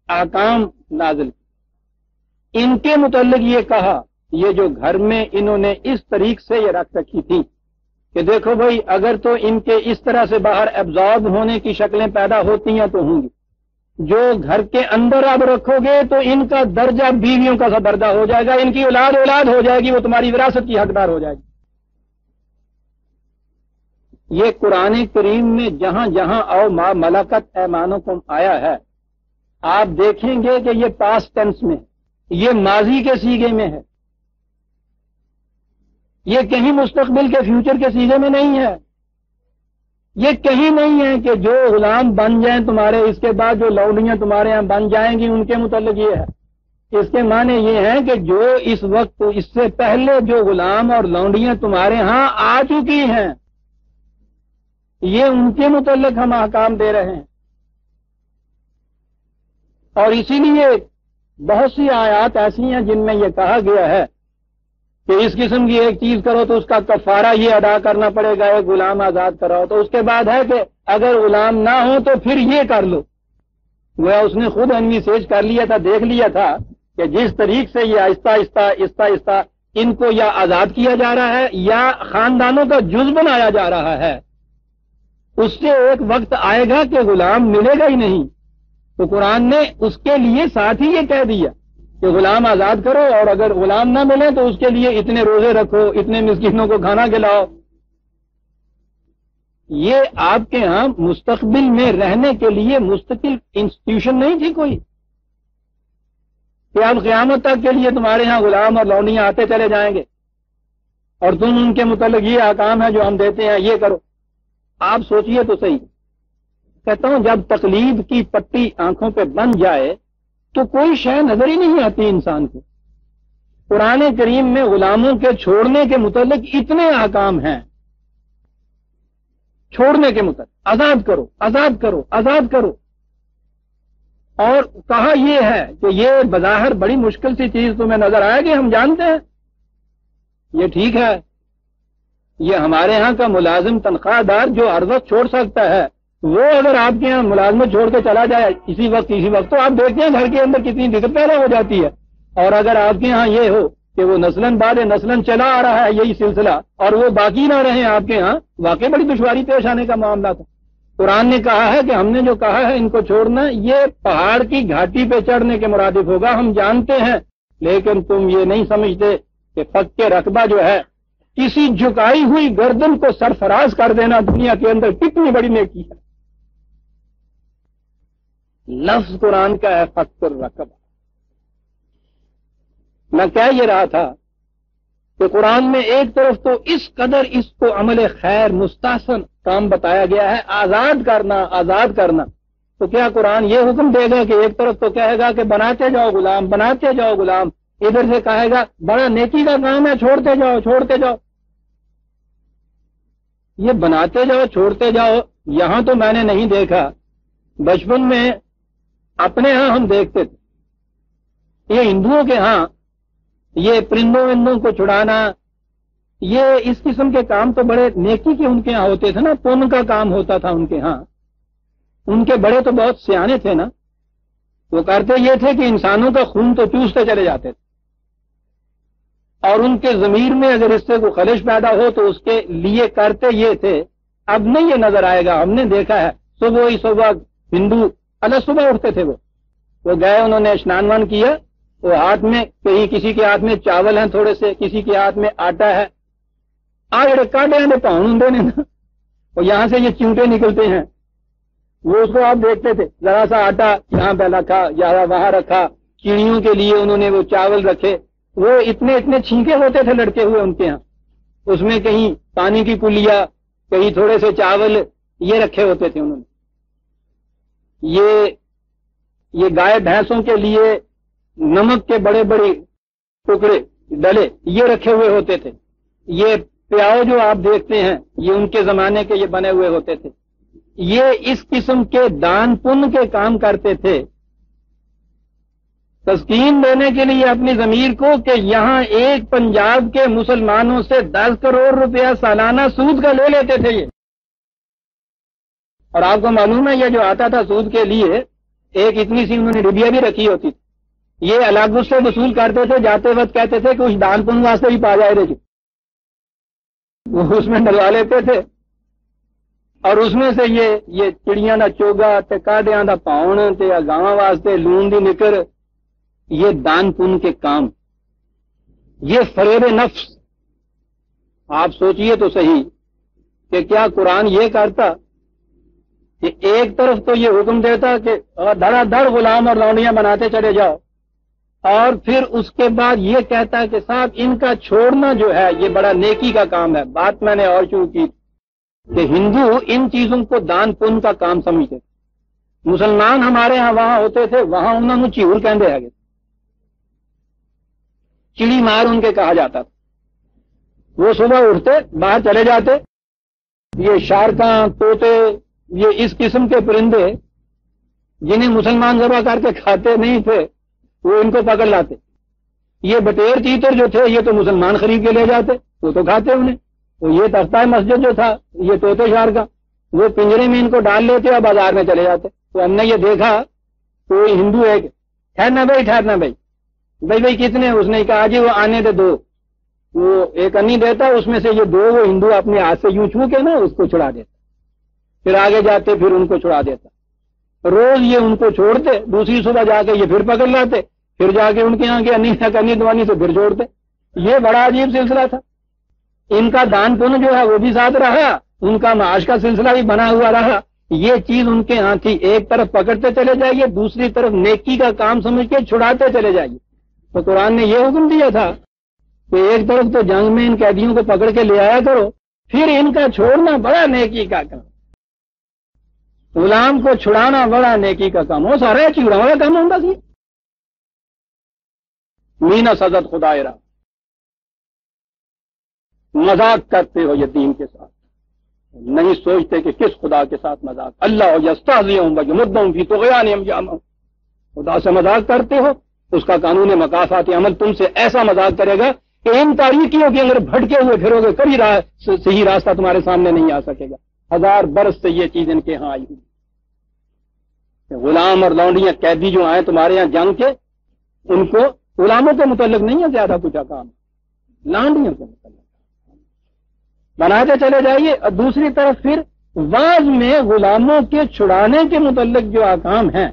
احکام نازل کی. ان کے متعلق یہ کہا، یہ جو گھر میں انہوں نے اس طریق سے یہ رکھ رکھی تھی کہ دیکھو بھائی اگر تو ان کے اس طرح سے باہر ایبزارب ہونے کی شکلیں پیدا ہوتی ہیں تو ہوں گی. جو گھر کے اندر اب رکھو گے تو ان کا درجہ بیویوں کا سا درجہ ہو جائے گا، ان کی اولاد ہو جائے گی، وہ تمہاری وراثت کی حقدار ہو جائے گی. یہ قرآن کریم میں جہاں جہاں او ما ملکت ایمانکم آیا ہے، آپ دیکھیں گے کہ یہ پاسٹ ٹینس میں ہے، یہ ماضی کے سیغے میں ہے، یہ کہیں مستقبل کے فیوچر کے سیغے میں نہیں ہے. یہ کہیں نہیں ہے کہ جو غلام بن جائیں تمہارے، اس کے بعد جو لونڈیاں تمہارے ہاں بن جائیں گی ان کے متعلق یہ ہے. اس کے معنی یہ ہے کہ جو اس وقت اس سے پہلے جو غلام اور لونڈیاں تمہارے ہاں آ چکی ہیں، یہ ان کے متعلق ہم احکام دے رہے ہیں. اور اسی لیے بہت سی آیات ایسی ہیں جن میں یہ کہا گیا ہے کہ اس قسم کی ایک چیز کرو تو اس کا کفارہ یہ ادا کرنا پڑے گا، ایک غلام آزاد کراؤ. تو اس کے بعد ہے کہ اگر غلام نہ ہو تو پھر یہ کر لو. گویا اس نے خود انویسیج کر لیا تھا، دیکھ لیا تھا کہ جس طریق سے یہ آہستہ آہستہ ان کو یا آزاد کیا جا رہا ہے یا خاندانوں کا جز بنایا جا رہا ہے، اس سے ایک وقت آئے گا کہ غلام ملے گا ہی نہیں. تو قرآن نے اس کے لیے ساتھ ہی یہ کہہ دیا کہ غلام آزاد کرو، اور اگر غلام نہ ملے تو اس کے لیے اتنے روزے رکھو، اتنے مسکینوں کو کھانا کھلاؤ. یہ آپ کے ہاں مستقبل میں رہنے کے لیے مستقل انسٹیٹیوشن نہیں تھی کوئی. کہ اب قیامت تک کے لیے تمہارے ہاں غلام اور لونڈیاں آتے چلے جائیں گے اور تم ان کے متعلق یہ احکام ہے جو ہم دیتے ہیں یہ کرو. آپ سوچئے تو صحیح. کہتا ہوں جب تقلید کی پٹی آنکھوں پہ بن جائے تو کوئی شے نظر ہی نہیں آتی انسان کو. قرآن کریم میں غلاموں کے چھوڑنے کے متعلق اتنے احکام ہیں. چھوڑنے کے متعلق آزاد کرو آزاد کرو آزاد کرو. اور کہا یہ ہے کہ یہ بظاہر بڑی مشکل سی چیز تمہیں نظر آئے گی، ہم جانتے ہیں یہ ٹھیک ہے. یہ ہمارے ہاں کا ملازم تنخواہ دار جو ہر وقت چھوڑ سکتا ہے، وہ اگر آپ کے یہاں ملازمت چھوڑ کے چلا جائے اسی وقت تو آپ دیکھتے ہیں گھر کے اندر کتنی دقت پیدا ہو جاتی ہے. اور اگر آپ کے یہاں یہ ہو کہ وہ نسلاً بعد نسلاً چلا آ رہا ہے یہی سلسلہ اور وہ باقی نہ رہے آپ کے ہاں، واقعی بڑی دشواری پیش آنے کا معاملہ تھا. قرآن نے کہا ہے کہ ہم نے جو کہا ہے ان کو چھوڑنا یہ پہاڑ کی گھاٹی پہ چڑھنے کے مرادف ہوگا، ہم جانتے ہیں. لیکن تم یہ نہیں سمجھتے کہ فک رقبہ جو ہے کسی جھکائی ہوئی گردن کو سرفراز کر دینا دنیا کے اندر کتنی بڑی نیکی ہے. لفظ قرآن کا ہے فک الرقبہ. میں کہہ یہ رہا تھا کہ قرآن میں ایک طرف تو اس قدر اس کو عمل خیر مستحسن کام بتایا گیا ہے، آزاد کرنا آزاد کرنا. تو کیا قرآن یہ حکم دے گا کہ ایک طرف تو کہے گا کہ بناتے جاؤ غلام بناتے جاؤ غلام، ادھر سے کہے گا بڑا نیکی کا کام ہے چھوڑتے جاؤ چھوڑتے جاؤ. یہ بناتے جاؤ چھوڑتے جاؤ یہاں تو میں نے نہیں دیکھا. بچپن میں اپنے ہاں ہم دیکھتے تھے یہ ہندوؤں کے ہاں یہ پرندوں وندوں کو چھڑانا، یہ اس قسم کے کام تو بڑے نیکی کے ان کے ہاں ہوتے تھے نا، پن کا کام ہوتا تھا ان کے ہاں. ان کے بڑے تو بہت سیانے تھے نا، وہ کرتے یہ تھے کہ انسانوں کا خون تو چوستے چلے جاتے تھے اور ان کے ضمیر میں اگر اس سے کوئی خلش پیدا ہو تو اس کے لیے کرتے یہ تھے. اب نہیں یہ نظر آئے گا، ہم نے دیکھا ہے صبح ہی صبح ہندو الگ صبح اٹھتے تھے، وہ گئے انہوں نے اسنان وان کیا، وہ ہاتھ میں کہیں کسی کے ہاتھ میں چاول ہیں تھوڑے سے، کسی کے ہاتھ میں آٹا ہے، جڑے کاٹے ہیں پاؤن ہوں نے نا، اور یہاں سے یہ چونٹے نکلتے ہیں، وہ اس کو آپ دیکھتے تھے. ذرا سا آٹا یہاں پہ رکھا یا وہاں رکھا، چڑیوں کے لیے انہوں نے وہ چاول رکھے، وہ اتنے اتنے چھینکے ہوتے تھے لڑکے ہوئے ان کے ہاں، اس میں کہیں پانی کی کلیا کہیں تھوڑے سے چاول یہ رکھے ہوتے تھے انہوں نے. یہ گائے بھینسوں کے لیے نمک کے بڑے بڑے ٹکڑے ڈلے یہ رکھے ہوئے ہوتے تھے. یہ پیاؤ جو آپ دیکھتے ہیں یہ ان کے زمانے کے یہ بنے ہوئے ہوتے تھے. یہ اس قسم کے دان پن کے کام کرتے تھے تسکین دینے کے لیے اپنی ضمیر کو کہ یہاں ایک پنجاب کے مسلمانوں سے 10 کروڑ روپیہ سالانہ سود کا لے لیتے تھے یہ. اور آپ کو معلوم ہے یہ جو آتا تھا سود کے لیے ایک اتنی سی انہوں نے ڈبیا بھی رکھی ہوتی تھی، یہ الگ اس سے وصول کرتے تھے، جاتے وقت کہتے تھے کہ اس دان پن واسطے بھی پا جائے رہے وہ اس میں ڈلوا لیتے تھے اور اس میں سے یہ چڑیاں دا چوگا تے کاڈیاں دا پاؤن تے گاواں واسطے لون دی نکر، یہ دان پن کے کام، یہ فریب نفس. آپ سوچئے تو صحیح کہ کیا قرآن یہ کرتا کہ ایک طرف تو یہ حکم دیتا کہ دھڑا دھڑ غلام اور لونڈیاں بناتے چلے جاؤ، اور پھر اس کے بعد یہ کہتا ہے کہ صاحب ان کا چھوڑنا جو ہے یہ بڑا نیکی کا کام ہے. بات میں نے اور شروع کی کہ ہندو ان چیزوں کو دان پن کا کام سمجھتے تھے. مسلمان ہمارے ہاں وہاں ہوتے تھے، وہاں انہوں نے چیور کہندے آگے، چڑی مار ان کے کہا جاتا تھا. وہ صبح اٹھتے باہر چلے جاتے، یہ شارکاں طوطے یہ اس قسم کے پرندے جنہیں مسلمان ذبح کر کے کھاتے نہیں تھے وہ ان کو پکڑ لاتے. یہ بٹیر تیتر جو تھے یہ تو مسلمان خرید کے لے جاتے، وہ تو کھاتے انہیں. تو یہ تختہ مسجد جو تھا یہ طوطے شارکاں وہ پنجرے میں ان کو ڈال لیتے اور بازار میں چلے جاتے. تو ہم نے یہ دیکھا کوئی ہندو ایک ٹھہرنا بھائی بھائی کتنے، اس نے کہا جی وہ آنے دے 2، وہ ایک انی دیتا، اس میں سے یہ 2 وہ ہندو اپنے ہاتھ سے یوں چھو کے نا اس کو چھڑا دیتا، پھر آگے جاتے پھر ان کو چھڑا دیتا. روز یہ ان کو چھوڑتے، دوسری صبح جا کے یہ پھر پکڑ لاتے، پھر جا کے ان کے یہاں کے انی دوانی سے پھر چھوڑتے. یہ بڑا عجیب سلسلہ تھا. ان کا دان پن جو ہے وہ بھی ساتھ رہا، ان کا معاش کا سلسلہ بھی بنا ہوا رہا. یہ چیز ان کے ہاں تھی، ایک طرف پکڑتے چلے جائیے، دوسری طرف نیکی کا کام سمجھ کے چھڑاتے چلے جائیے. تو قرآن نے یہ حکم دیا تھا کہ ایک طرف تو جنگ میں ان قیدیوں کو پکڑ کے لے آیا کرو، پھر ان کا چھوڑنا بڑا نیکی کا کام، غلام کو چھڑانا بڑا نیکی کا کام، وہ سارا چڑا والا کام ہوتا سی مینا سزت خدا را، مذاق کرتے ہو یتیم کے ساتھ، نہیں سوچتے کہ کس خدا کے ساتھ مذاق، اللہ یستہزئ بہم فی طغیانہم یعمہون، خدا سے مذاق کرتے ہو، اس کا قانون مکافات عمل تم سے ایسا مذاق کرے گا کہ ان تاریکیوں کے اندر بھٹکے ہوئے پھرو گے، کبھی صحیح راستہ تمہارے سامنے نہیں آ سکے گا۔ 1000 برس سے یہ چیز ان کے ہاں آئی ہوئی، غلام اور لونڈیاں قیدی جو آئے تمہارے یہاں جنگ کے، ان کو غلاموں کے متعلق نہیں ہے زیادہ کچھ کام، لانڈیوں کے متعلق بناتے چلے جائیے۔ اور دوسری طرف پھر واز میں غلاموں کے چھڑانے کے متعلق جو احکام ہیں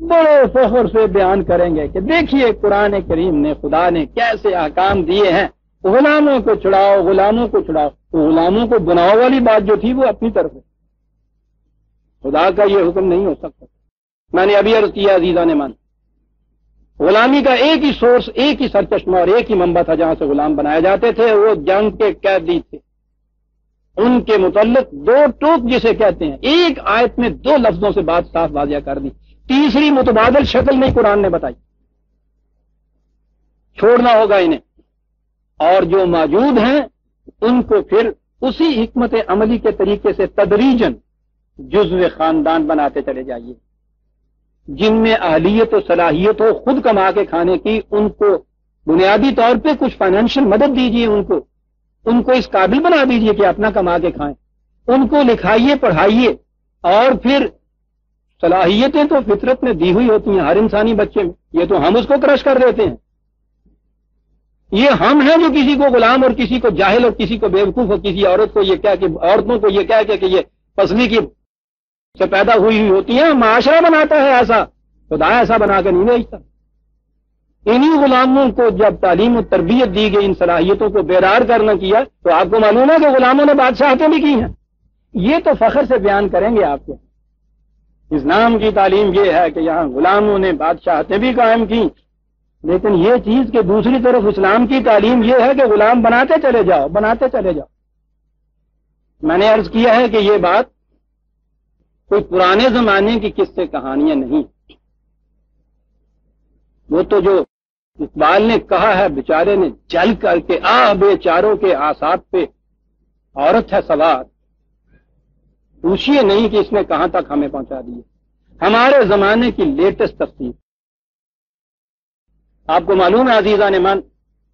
بڑے فخر سے بیان کریں گے کہ دیکھیے قرآن کریم نے، خدا نے کیسے احکام دیے ہیں، غلاموں کو چھڑاؤ، غلاموں کو چھڑاؤ۔ تو غلاموں کو بناؤ والی بات جو تھی وہ اپنی طرف ہے، خدا کا یہ حکم نہیں ہو سکتا۔ میں نے ابھی عرض کیا عزیزان من، غلامی کا ایک ہی سورس، ایک ہی سرچشمہ اور ایک ہی منبع تھا جہاں سے غلام بنائے جاتے تھے، وہ جنگ کے قیدی تھے۔ ان کے متعلق 2 ٹوک جسے کہتے ہیں، ایک آیت میں 2 لفظوں سے بات صاف واضح کر دی، تیسری متبادل شکل نہیں قرآن نے بتائی، چھوڑنا ہوگا انہیں، اور جو موجود ہیں ان کو پھر اسی حکمت عملی کے طریقے سے تدریجاً جزو خاندان بناتے چلے جائیے، جن میں اہلیت و صلاحیت ہو خود کما کے کھانے کی، ان کو بنیادی طور پہ کچھ فائنینشیل مدد دیجیے، ان کو اس قابل بنا دیجیے کہ اپنا کما کے کھائیں، ان کو لکھائیے پڑھائیے، اور پھر صلاحیتیں تو فطرت میں دی ہوئی ہوتی ہیں ہر انسانی بچے میں، یہ تو ہم اس کو کرش کر دیتے ہیں۔ یہ ہم ہیں جو کسی کو غلام اور کسی کو جاہل اور کسی کو بیوقوف اور کسی عورت کو یہ کہہ کہ عورتوں کو یہ کہہ کہ یہ پسلی کی سے پیدا ہوئی ہوتی ہیں، معاشرہ بناتا ہے ایسا، خدا ایسا بنا کے نہیں بھیجتا۔ انہی غلاموں کو جب تعلیم و تربیت دی گئی، ان صلاحیتوں کو بیدار کرنا کیا، تو آپ کو معلوم ہے کہ غلاموں نے بادشاہتیں بھی کی ہیں۔ یہ تو فخر سے بیان کریں گے آپ کے، اسلام کی تعلیم یہ ہے کہ یہاں غلاموں نے بادشاہتیں بھی قائم کی، لیکن یہ چیز کہ دوسری طرف اسلام کی تعلیم یہ ہے کہ غلام بناتے چلے جاؤ، بناتے چلے جاؤ۔ میں نے عرض کیا ہے کہ یہ بات کوئی پرانے زمانے کی قصے کہانیاں نہیں، وہ تو جو اقبال نے کہا ہے، بیچارے نے جل کر کے بیچاروں کے اعصاب پہ عورت ہے سوار، پوچھیے نہیں کہ اس نے کہاں تک ہمیں پہنچا دی ہے۔ ہمارے زمانے کی لیٹسٹ تفسیر آپ کو معلوم ہے عزیزان من،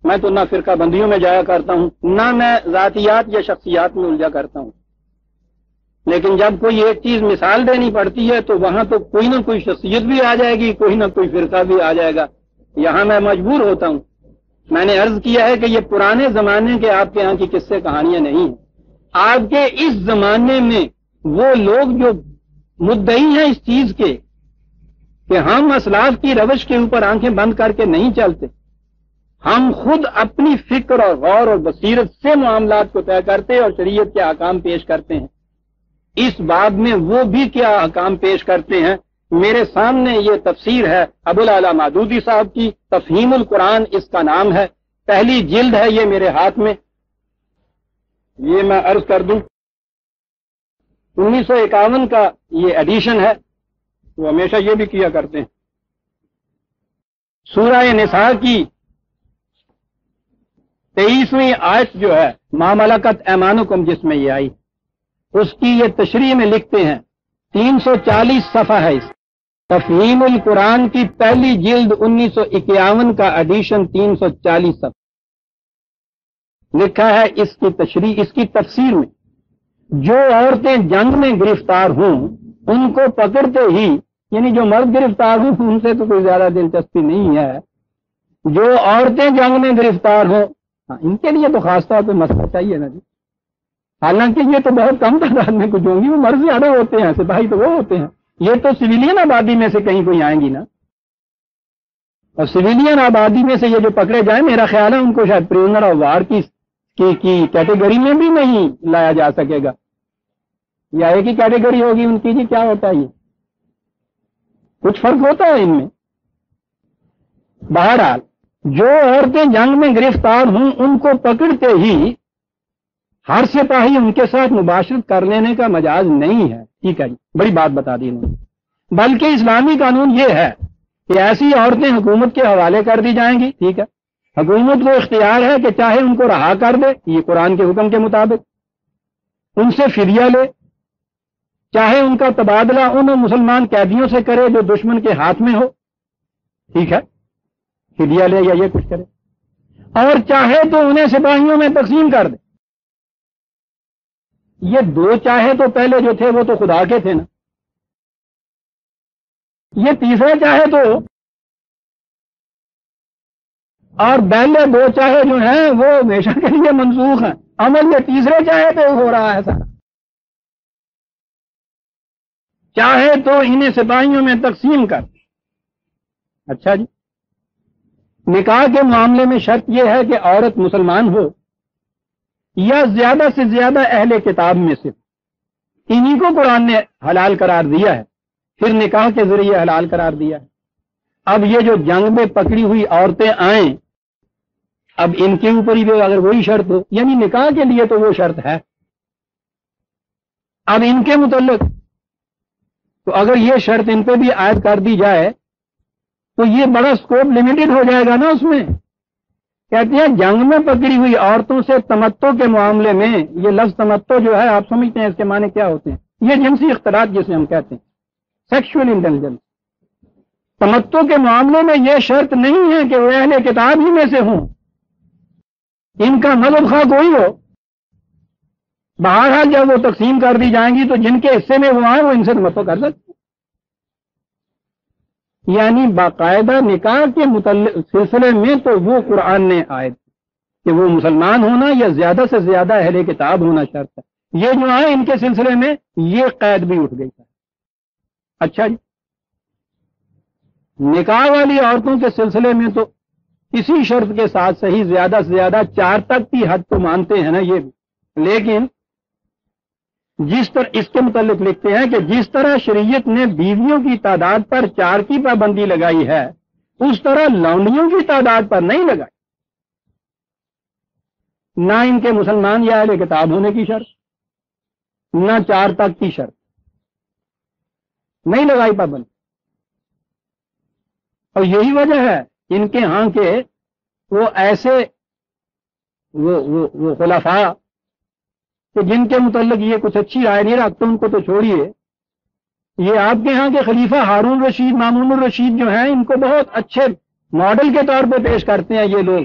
میں تو نہ فرقہ بندیوں میں جایا کرتا ہوں، نہ میں ذاتیات یا شخصیات میں الجھا کرتا ہوں، لیکن جب کوئی ایک چیز مثال دینی پڑتی ہے تو وہاں تو کوئی نہ کوئی شخصیت بھی آ جائے گی، کوئی نہ کوئی فرقہ بھی آ جائے گا، یہاں میں مجبور ہوتا ہوں۔ میں نے عرض کیا ہے کہ یہ پرانے زمانے کے آپ کے ہاں کی قصے کہانیاں نہیں ہیں، آپ کے اس زمانے میں وہ لوگ جو مدعی ہیں اس چیز کے کہ ہم اسلاف کی روش کے اوپر آنکھیں بند کر کے نہیں چلتے، ہم خود اپنی فکر اور غور اور بصیرت سے معاملات کو طے کرتے اور شریعت کے احکام پیش کرتے ہیں، اس باب میں وہ بھی کیا احکام پیش کرتے ہیں۔ میرے سامنے یہ تفسیر ہے ابوالعلا مودودی صاحب کی، تفہیم القرآن اس کا نام ہے، پہلی جلد ہے یہ میرے ہاتھ میں، یہ میں عرض کر دوں 1951 کا یہ ایڈیشن ہے، وہ ہمیشہ یہ بھی کیا کرتے ہیں۔ سورہ نساء کی 23ویں آیت جو ہے، ما ملکت ایمانکم، جس میں یہ آئی، اس کی یہ تشریح میں لکھتے ہیں، 340 صفحہ ہے اس، تفہیم القرآن کی پہلی جلد 1951 کا ایڈیشن 340 صفحہ لکھا ہے۔ اس کی تشریح، اس کی تفسیر میں جو عورتیں جنگ میں گرفتار ہوں ان کو پکڑتے ہی، یعنی جو مرد گرفتار ہوں ان سے تو کوئی زیادہ دلچسپی نہیں ہے، جو عورتیں جنگ میں گرفتار ہوں ان کے لیے تو خاص طور پہ مسئلہ چاہیے نا جی، حالانکہ یہ تو بہت کم تعداد میں کچھ ہوں گی، وہ مرد زیادہ ہوتے ہیں، سپاہی تو وہ ہوتے ہیں، یہ تو سویلین آبادی میں سے کہیں کوئی آئیں گی نا، اور سویلین آبادی میں سے یہ جو پکڑے جائیں میرا خیال ہے ان کو شاید پریزنر آف وار کی کیٹیگری میں بھی نہیں لایا جا سکے گا، یا ایک ہی کیٹیگری ہوگی ان کی، جی کیا ہوتا ہے یہ، کچھ فرق ہوتا ہے ان میں۔ بہرحال جو عورتیں جنگ میں گرفتار ہوں ان کو پکڑتے ہی ہر سپاہی ان کے ساتھ مباشرت کر لینے کا مجاز نہیں ہے. ٹھیک ہے جی, بڑی بات بتا دی انہوں نے. بلکہ اسلامی قانون یہ ہے کہ ایسی عورتیں حکومت کے حوالے کر دی جائیں گی. ٹھیک ہے, حکومت کو اختیار ہے کہ چاہے ان کو رہا کر دے, یہ قرآن کے حکم کے مطابق, ان سے فدیہ لے, چاہے ان کا تبادلہ ان مسلمان قیدیوں سے کرے جو دشمن کے ہاتھ میں ہو. ٹھیک ہے, فدیہ لے یا یہ کچھ کرے, اور چاہے تو انہیں سپاہیوں میں تقسیم کر دے. یہ دو چاہے تو پہلے جو تھے وہ تو خدا کے تھے نا, یہ تیسرے چاہے تو, اور پہلے دو چاہے جو ہیں وہ ہمیشہ کے لیے منسوخ ہیں. عمل یہ تیسرے چاہے پہ ہو رہا ہے سارا. چاہے تو انہیں سپاہیوں میں تقسیم کر. اچھا جی, نکاح کے معاملے میں شرط یہ ہے کہ عورت مسلمان ہو یا زیادہ سے زیادہ اہل کتاب میں سے. انہی کو قرآن نے حلال قرار دیا ہے, پھر نکاح کے ذریعے حلال قرار دیا ہے. اب یہ جو جنگ میں پکڑی ہوئی عورتیں آئیں, اب ان کے اوپر ہی اگر وہی شرط ہو, یعنی نکاح کے لیے تو وہ شرط ہے, اب ان کے متعلق تو اگر یہ شرط ان پہ بھی عائد کر دی جائے تو یہ بڑا اسکوپ لمیٹڈ ہو جائے گا نا. اس میں کہتے ہیں جنگ میں پکڑی ہوئی عورتوں سے تمتع کے معاملے میں, یہ لفظ تمتع جو ہے آپ سمجھتے ہیں اس کے معنی کیا ہوتے ہیں؟ یہ جنسی اختلاط جسے ہم کہتے ہیں, سیکشول انٹیلیجنس. تمتع کے معاملے میں یہ شرط نہیں ہے کہ وہ اہل کتاب ہی میں سے ہوں, ان کا مذہب خواہ کوئی ہو. بہرحال جب وہ تقسیم کر دی جائیں گی تو جن کے حصے میں وہ آئیں وہ ان سے تمتع کر سکتے ہیں. یعنی باقاعدہ نکاح کے متعلق سلسلے میں تو وہ قرآن نے آیت کہ وہ مسلمان ہونا یا زیادہ سے زیادہ اہل کتاب ہونا شرط ہے. یہ جو آئے ان کے سلسلے میں یہ قید بھی اٹھ گئی ہے. اچھا جی, نکاح والی عورتوں کے سلسلے میں تو اسی شرط کے ساتھ صحیح زیادہ سے زیادہ 4 تک کی حد تو مانتے ہیں نا یہ بھی, لیکن جس طرح اس کے متعلق لکھتے ہیں کہ جس طرح شریعت نے بیویوں کی تعداد پر 4 کی پابندی لگائی ہے اس طرح لونڈیوں کی تعداد پر نہیں لگائی. نہ ان کے مسلمان یا اہل کتاب ہونے کی شرط, نہ 4 تک کی شرط, نہیں لگائی پابندی. اور یہی وجہ ہے ان کے ہاں کے وہ ایسے وہ خلفاء کہ جن کے متعلق یہ کچھ اچھی رائے نہیں رکھتے ان کو تو چھوڑیے, یہ آپ کے ہاں کے خلیفہ ہارون رشید, مامون الرشید جو ہیں ان کو بہت اچھے ماڈل کے طور پہ پیش کرتے ہیں یہ لوگ.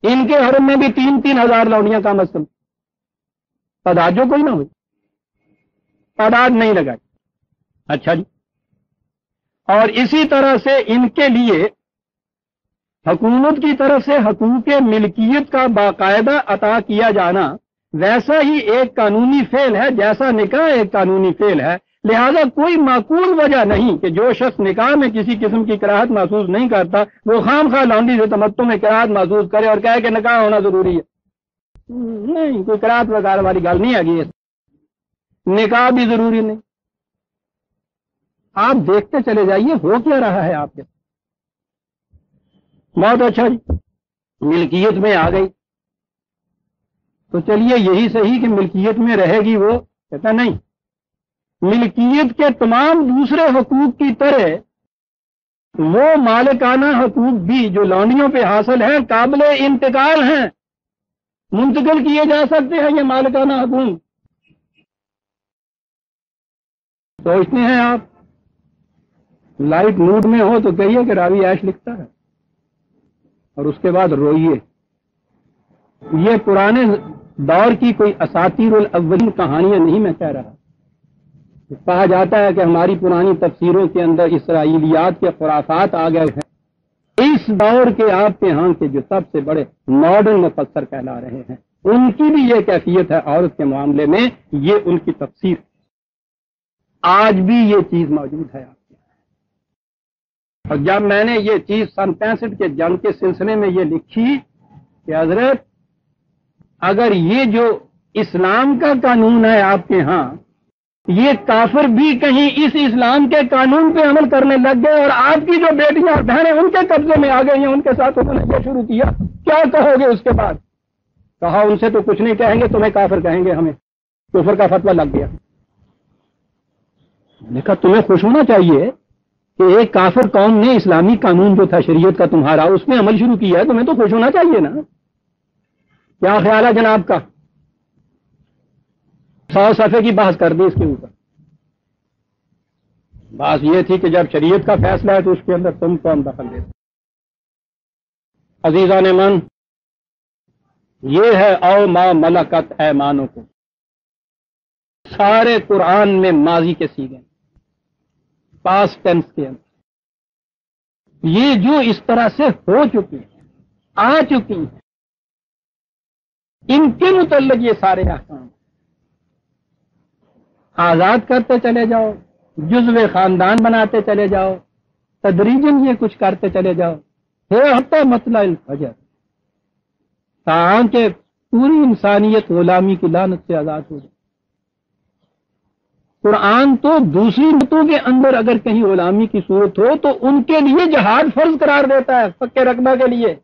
ان کے حرم میں بھی 3-3 ہزار لونڈیاں کم از کم, تعداد جو کوئی نہ ہوئی, تعداد نہیں لگائی. اچھا جی, اور اسی طرح سے ان کے لیے حکومت کی طرف سے حقوق ملکیت کا باقاعدہ عطا کیا جانا ویسا ہی ایک قانونی فعل ہے جیسا نکاح ایک قانونی فعل ہے. لہذا کوئی معقول وجہ نہیں کہ جو شخص نکاح میں کسی قسم کی کراہت محسوس نہیں کرتا وہ خام خواہ لونڈی سے تمتع میں کراہت محسوس کرے اور کہے کہ نکاح ہونا ضروری ہے. نہیں, کوئی کراہت وغیرہ والی گل نہیں آگی, نکاح بھی ضروری نہیں. آپ دیکھتے چلے جائیے ہو کیا رہا ہے آپ کے. بہت اچھا جی, ملکیت میں آ گئی تو چلیے یہی صحیح کہ ملکیت میں رہے گی. وہ کہتا نہیں, ملکیت کے تمام دوسرے حقوق کی طرح وہ مالکانہ حقوق بھی جو لونڈیوں پہ حاصل ہیں قابل انتقال ہیں, منتقل کیے جا سکتے ہیں یہ مالکانہ حقوق. سوچتے ہیں آپ لائٹ موڈ میں ہو تو کہیے کہ راوی عیش لکھتا ہے اور اس کے بعد روئیے. یہ پرانے دور کی کوئی اساطیر الاولین کہانیاں نہیں میں کہہ رہا. کہا جاتا ہے کہ ہماری پرانی تفسیروں کے اندر اسرائیلیات کے خرافات آ گئے ہیں. اس دور کے آپ کے ہاں کے جو سب سے بڑے ماڈرن مفسر کہلا رہے ہیں ان کی بھی یہ کیفیت ہے عورت کے معاملے میں, یہ ان کی تفسیر. آج بھی یہ چیز موجود ہے آپ کے. اور جب میں نے یہ چیز سن 65 کے جنگ کے سلسلے میں یہ لکھی کہ حضرت اگر یہ جو اسلام کا قانون ہے آپ کے ہاں یہ کافر بھی کہیں اس اسلام کے قانون پہ عمل کرنے لگ گئے اور آپ کی جو بیٹیاں اور بہنیں ان کے قبضے میں آ گئی ہیں، ان کے ساتھ انہوں نے یہ شروع کیا، کیا کہو گے اس کے بعد؟ کہا ان سے تو کچھ نہیں کہیں گے، تمہیں کافر کہیں گے، ہمیں کفر کا فتویٰ لگ گیا۔ میں نے کہا تمہیں خوش ہونا چاہیے کہ ایک کافر قوم نے اسلامی قانون جو تھا شریعت کا تمہارا، اس میں عمل شروع کیا ہے، تمہیں تو خوش ہونا چاہیے نا۔ کیا خیال ہے جناب کا؟ 100 صفحے کی بحث کر دی اس کے اوپر۔ بات یہ تھی کہ جب شریعت کا فیصلہ ہے تو اس کے اندر تم کون دخل دیتے؟ عزیزان من، یہ ہے او ما ملکت ایمانکم۔ سارے قرآن میں ماضی کے سیغے، پاسٹ ٹینس کے اندر یہ جو اس طرح سے ہو چکی ہے، آ چکی ہے، ان کے متعلق یہ سارے احکام آزاد کرتے چلے جاؤ، جزو خاندان بناتے چلے جاؤ، تدریجاً یہ کچھ کرتے چلے جاؤ، حتی مطلع الفجر، تاکہ پوری انسانیت غلامی کی لعنت سے آزاد ہو جائے۔ قرآن تو دوسری متوں کے اندر اگر کہیں غلامی کی صورت ہو تو ان کے لیے جہاد فرض قرار دیتا ہے، فک رقبہ کے لیے۔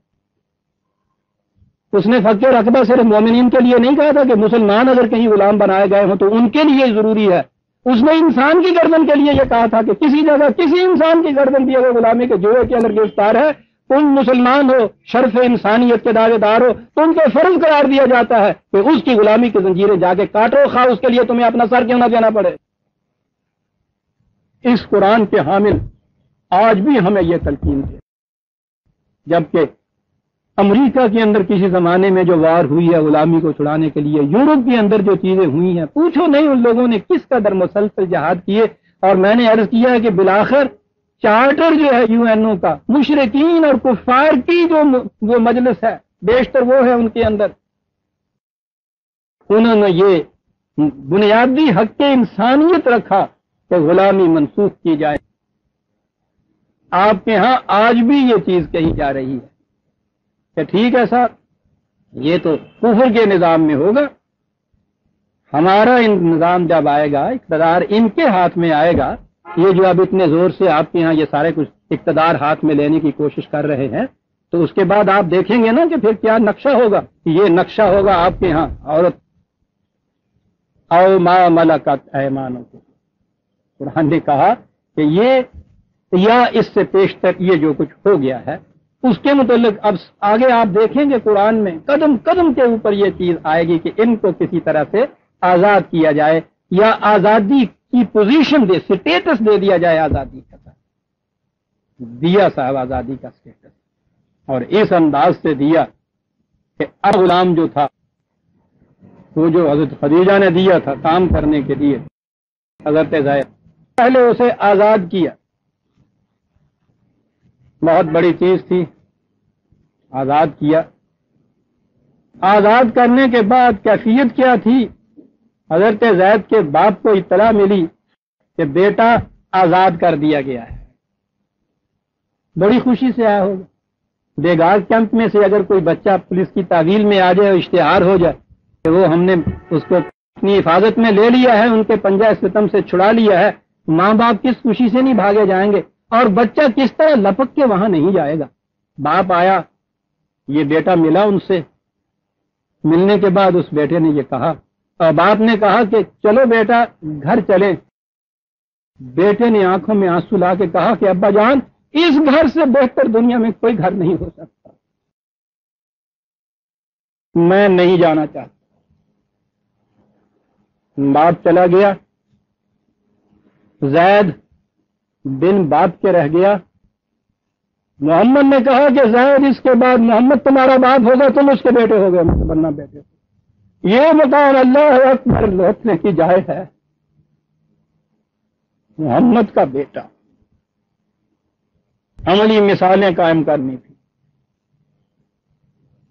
اس نے فک رقبہ صرف مومنین کے لیے نہیں کہا تھا کہ مسلمان اگر کہیں غلام بنائے گئے ہوں تو ان کے لیے ضروری ہے، اس نے انسان کی گردن کے لیے یہ کہا تھا کہ کسی جگہ کسی انسان کی گردن بھی اگر غلامی کے جوئے کے اندر گرفتار ہے، تم مسلمان ہو، شرف انسانیت کے دعوے دار ہو، تو ان کو فرض قرار دیا جاتا ہے کہ اس کی غلامی کی زنجیریں جا کے کاٹو، خواہ اس کے لیے تمہیں اپنا سر کیوں نہ دینا پڑے۔ اس قرآن کے حامل آج بھی ہمیں یہ تلقین ہے، جبکہ امریکہ کے اندر کسی زمانے میں جو وار ہوئی ہے غلامی کو چھڑانے کے لیے، یورپ کے اندر جو چیزیں ہوئی ہیں، پوچھو نہیں ان لوگوں نے کس قدر مسلسل جہاد کیے۔ اور میں نے عرض کیا ہے کہ بالآخر چارٹر جو ہے UN کا، مشرکین اور کفار کی جو مجلس ہے، بیشتر وہ ہے ان کے اندر، انہوں نے یہ بنیادی حق انسانیت رکھا کہ غلامی منسوخ کی جائے۔ آپ کے ہاں آج بھی یہ چیز کہی جا رہی ہے کہ ٹھیک ہے صاحب، یہ تو کفر کے نظام میں ہوگا، ہمارا نظام جب آئے گا، اقتدار ان کے ہاتھ میں آئے گا، یہ جو اب اتنے زور سے آپ کے ہاں یہ سارے کچھ اقتدار ہاتھ میں لینے کی کوشش کر رہے ہیں، تو اس کے بعد آپ دیکھیں گے نا کہ پھر کیا نقشہ ہوگا۔ یہ نقشہ ہوگا آپ کے ہاں عورت او ما ملکت ایمانکم۔ قرآن نے کہا کہ یہ یا اس سے پیشتر یہ جو کچھ ہو گیا ہے اس کے متعلق اب آگے آپ دیکھیں گے قرآن میں قدم قدم کے اوپر یہ چیز آئے گی کہ ان کو کسی طرح سے آزاد کیا جائے، یا آزادی کی پوزیشن دے، سٹیٹس دے دیا جائے آزادی کا۔ دیا صاحب آزادی کا سٹیٹس، اور اس انداز سے دیا کہ اب غلام جو تھا وہ جو حضرت خدیجہ نے دیا تھا کام کرنے کے لیے، حضرت زید پہلے اسے آزاد کیا، بہت بڑی چیز تھی، آزاد کیا۔ آزاد کرنے کے بعد کیفیت کیا تھی؟ حضرت زید کے باپ کو اطلاع ملی کہ بیٹا آزاد کر دیا گیا ہے، بڑی خوشی سے آیا ہوگا۔ بیگار کیمپ میں سے اگر کوئی بچہ پولیس کی تعویل میں آ جائے اور اشتہار ہو جائے کہ وہ ہم نے اس کو اپنی حفاظت میں لے لیا ہے، ان کے پنجہ ستم سے چھڑا لیا ہے، ماں باپ کس خوشی سے نہیں بھاگے جائیں گے، اور بچہ کس طرح لپک کے وہاں نہیں جائے گا۔ باپ آیا، یہ بیٹا ملا ان سے، ملنے کے بعد اس بیٹے نے یہ کہا، اور باپ نے کہا کہ چلو بیٹا گھر چلے۔ بیٹے نے آنکھوں میں آنسو لا کے کہا کہ ابا جان، اس گھر سے بہتر دنیا میں کوئی گھر نہیں ہو سکتا، میں نہیں جانا چاہتا۔ باپ چلا گیا، زید بن باپ کے رہ گیا۔ محمد نے کہا کہ زید اس کے بعد محمد تمہارا باپ ہوگا، تم اس کے بیٹے ہو گئے، مطلب بننا بیٹے ہو۔ یہ مقام اللہ اکبر لوٹنے کی جائے ہے، محمد کا بیٹا، عملی مثالیں قائم کرنی تھی۔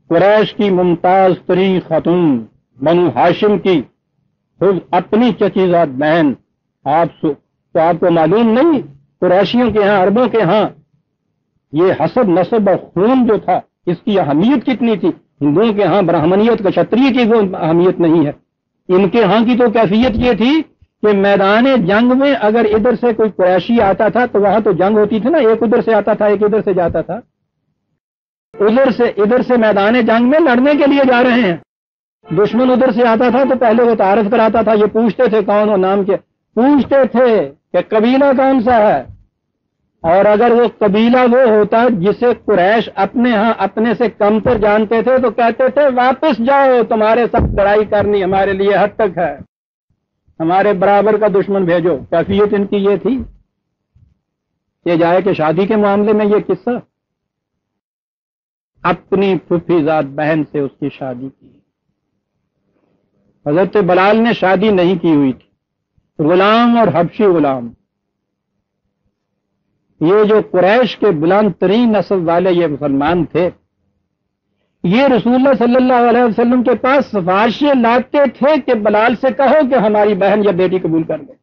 قریش کی ممتاز ترین خاتون، بنو ہاشم کی خود اپنی چچیزاد بہن، تو آپ کو معلوم نہیں قریشیوں کے ہاں، عربوں کے ہاں یہ حسب نسب اور خون جو تھا اس کی اہمیت کتنی تھی۔ ہندوؤں کے ہاں برہمنیت کا چھتری کی وہ اہمیت نہیں ہے، ان کے ہاں کی تو کیفیت یہ تھی کہ میدان جنگ میں اگر ادھر سے کوئی قریشی آتا تھا تو وہاں تو جنگ ہوتی تھی نا، ایک ادھر سے آتا تھا ایک ادھر سے جاتا تھا، ادھر سے میدان جنگ میں لڑنے کے لیے جا رہے ہیں، دشمن ادھر سے آتا تھا تو پہلے وہ تعارف کراتا تھا، یہ پوچھتے تھے کون ہو، نام کے پوچھتے تھے کہ قبیلہ کون سا ہے، اور اگر وہ قبیلہ وہ ہوتا جسے قریش اپنے ہاں اپنے سے کم تر جانتے تھے تو کہتے تھے واپس جاؤ، تمہارے ساتھ لڑائی کرنی ہمارے لیے حد تک ہے، ہمارے برابر کا دشمن بھیجو۔ کیفیت ان کی یہ تھی۔ یہ جائے کہ شادی کے معاملے میں یہ قصہ، اپنی پھوپھی ذات بہن سے اس کی شادی کی۔ حضرت بلال نے شادی نہیں کی ہوئی تھی، غلام اور حبشی غلام، یہ جو قریش کے بلند ترین نسل والے یہ مسلمان تھے، یہ رسول اللہ صلی اللہ علیہ وسلم کے پاس سفارشیں لاتے تھے کہ بلال سے کہو کہ ہماری بہن یا بیٹی قبول کر لے۔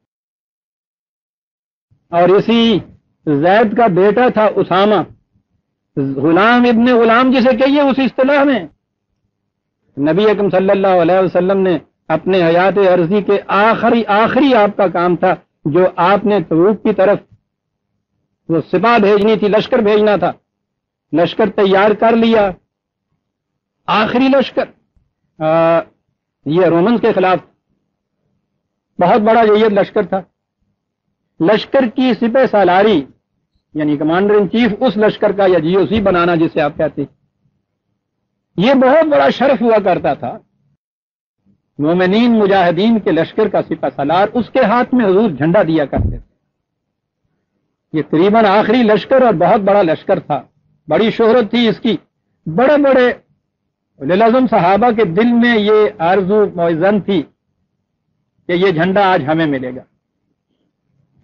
اور اسی زید کا بیٹا تھا اسامہ، غلام ابن غلام جسے کہیے اس اصطلاح میں، نبی اکرم صلی اللہ علیہ وسلم نے اپنے حیات عرضی کے آخری آپ کا کام تھا، جو آپ نے تبوک کی طرف وہ سپاہ بھیجنی تھی، لشکر بھیجنا تھا، لشکر تیار کر لیا، آخری لشکر یہ رومنز کے خلاف بہت بڑا یہ لشکر تھا۔ لشکر کی سپہ سالاری یعنی کمانڈر ان چیف اس لشکر کا یا جی او سی بنانا جسے آپ کہتے، یہ بہت بڑا شرف ہوا کرتا تھا۔ مومنین مجاہدین کے لشکر کا سپہ سالار، اس کے ہاتھ میں حضور جھنڈا دیا کرتے تھے۔ یہ تقریباً آخری لشکر اور بہت بڑا لشکر تھا، بڑی شہرت تھی اس کی، بڑے بڑے اعظم صحابہ کے دل میں یہ آرزو موزن تھی کہ یہ جھنڈا آج ہمیں ملے گا۔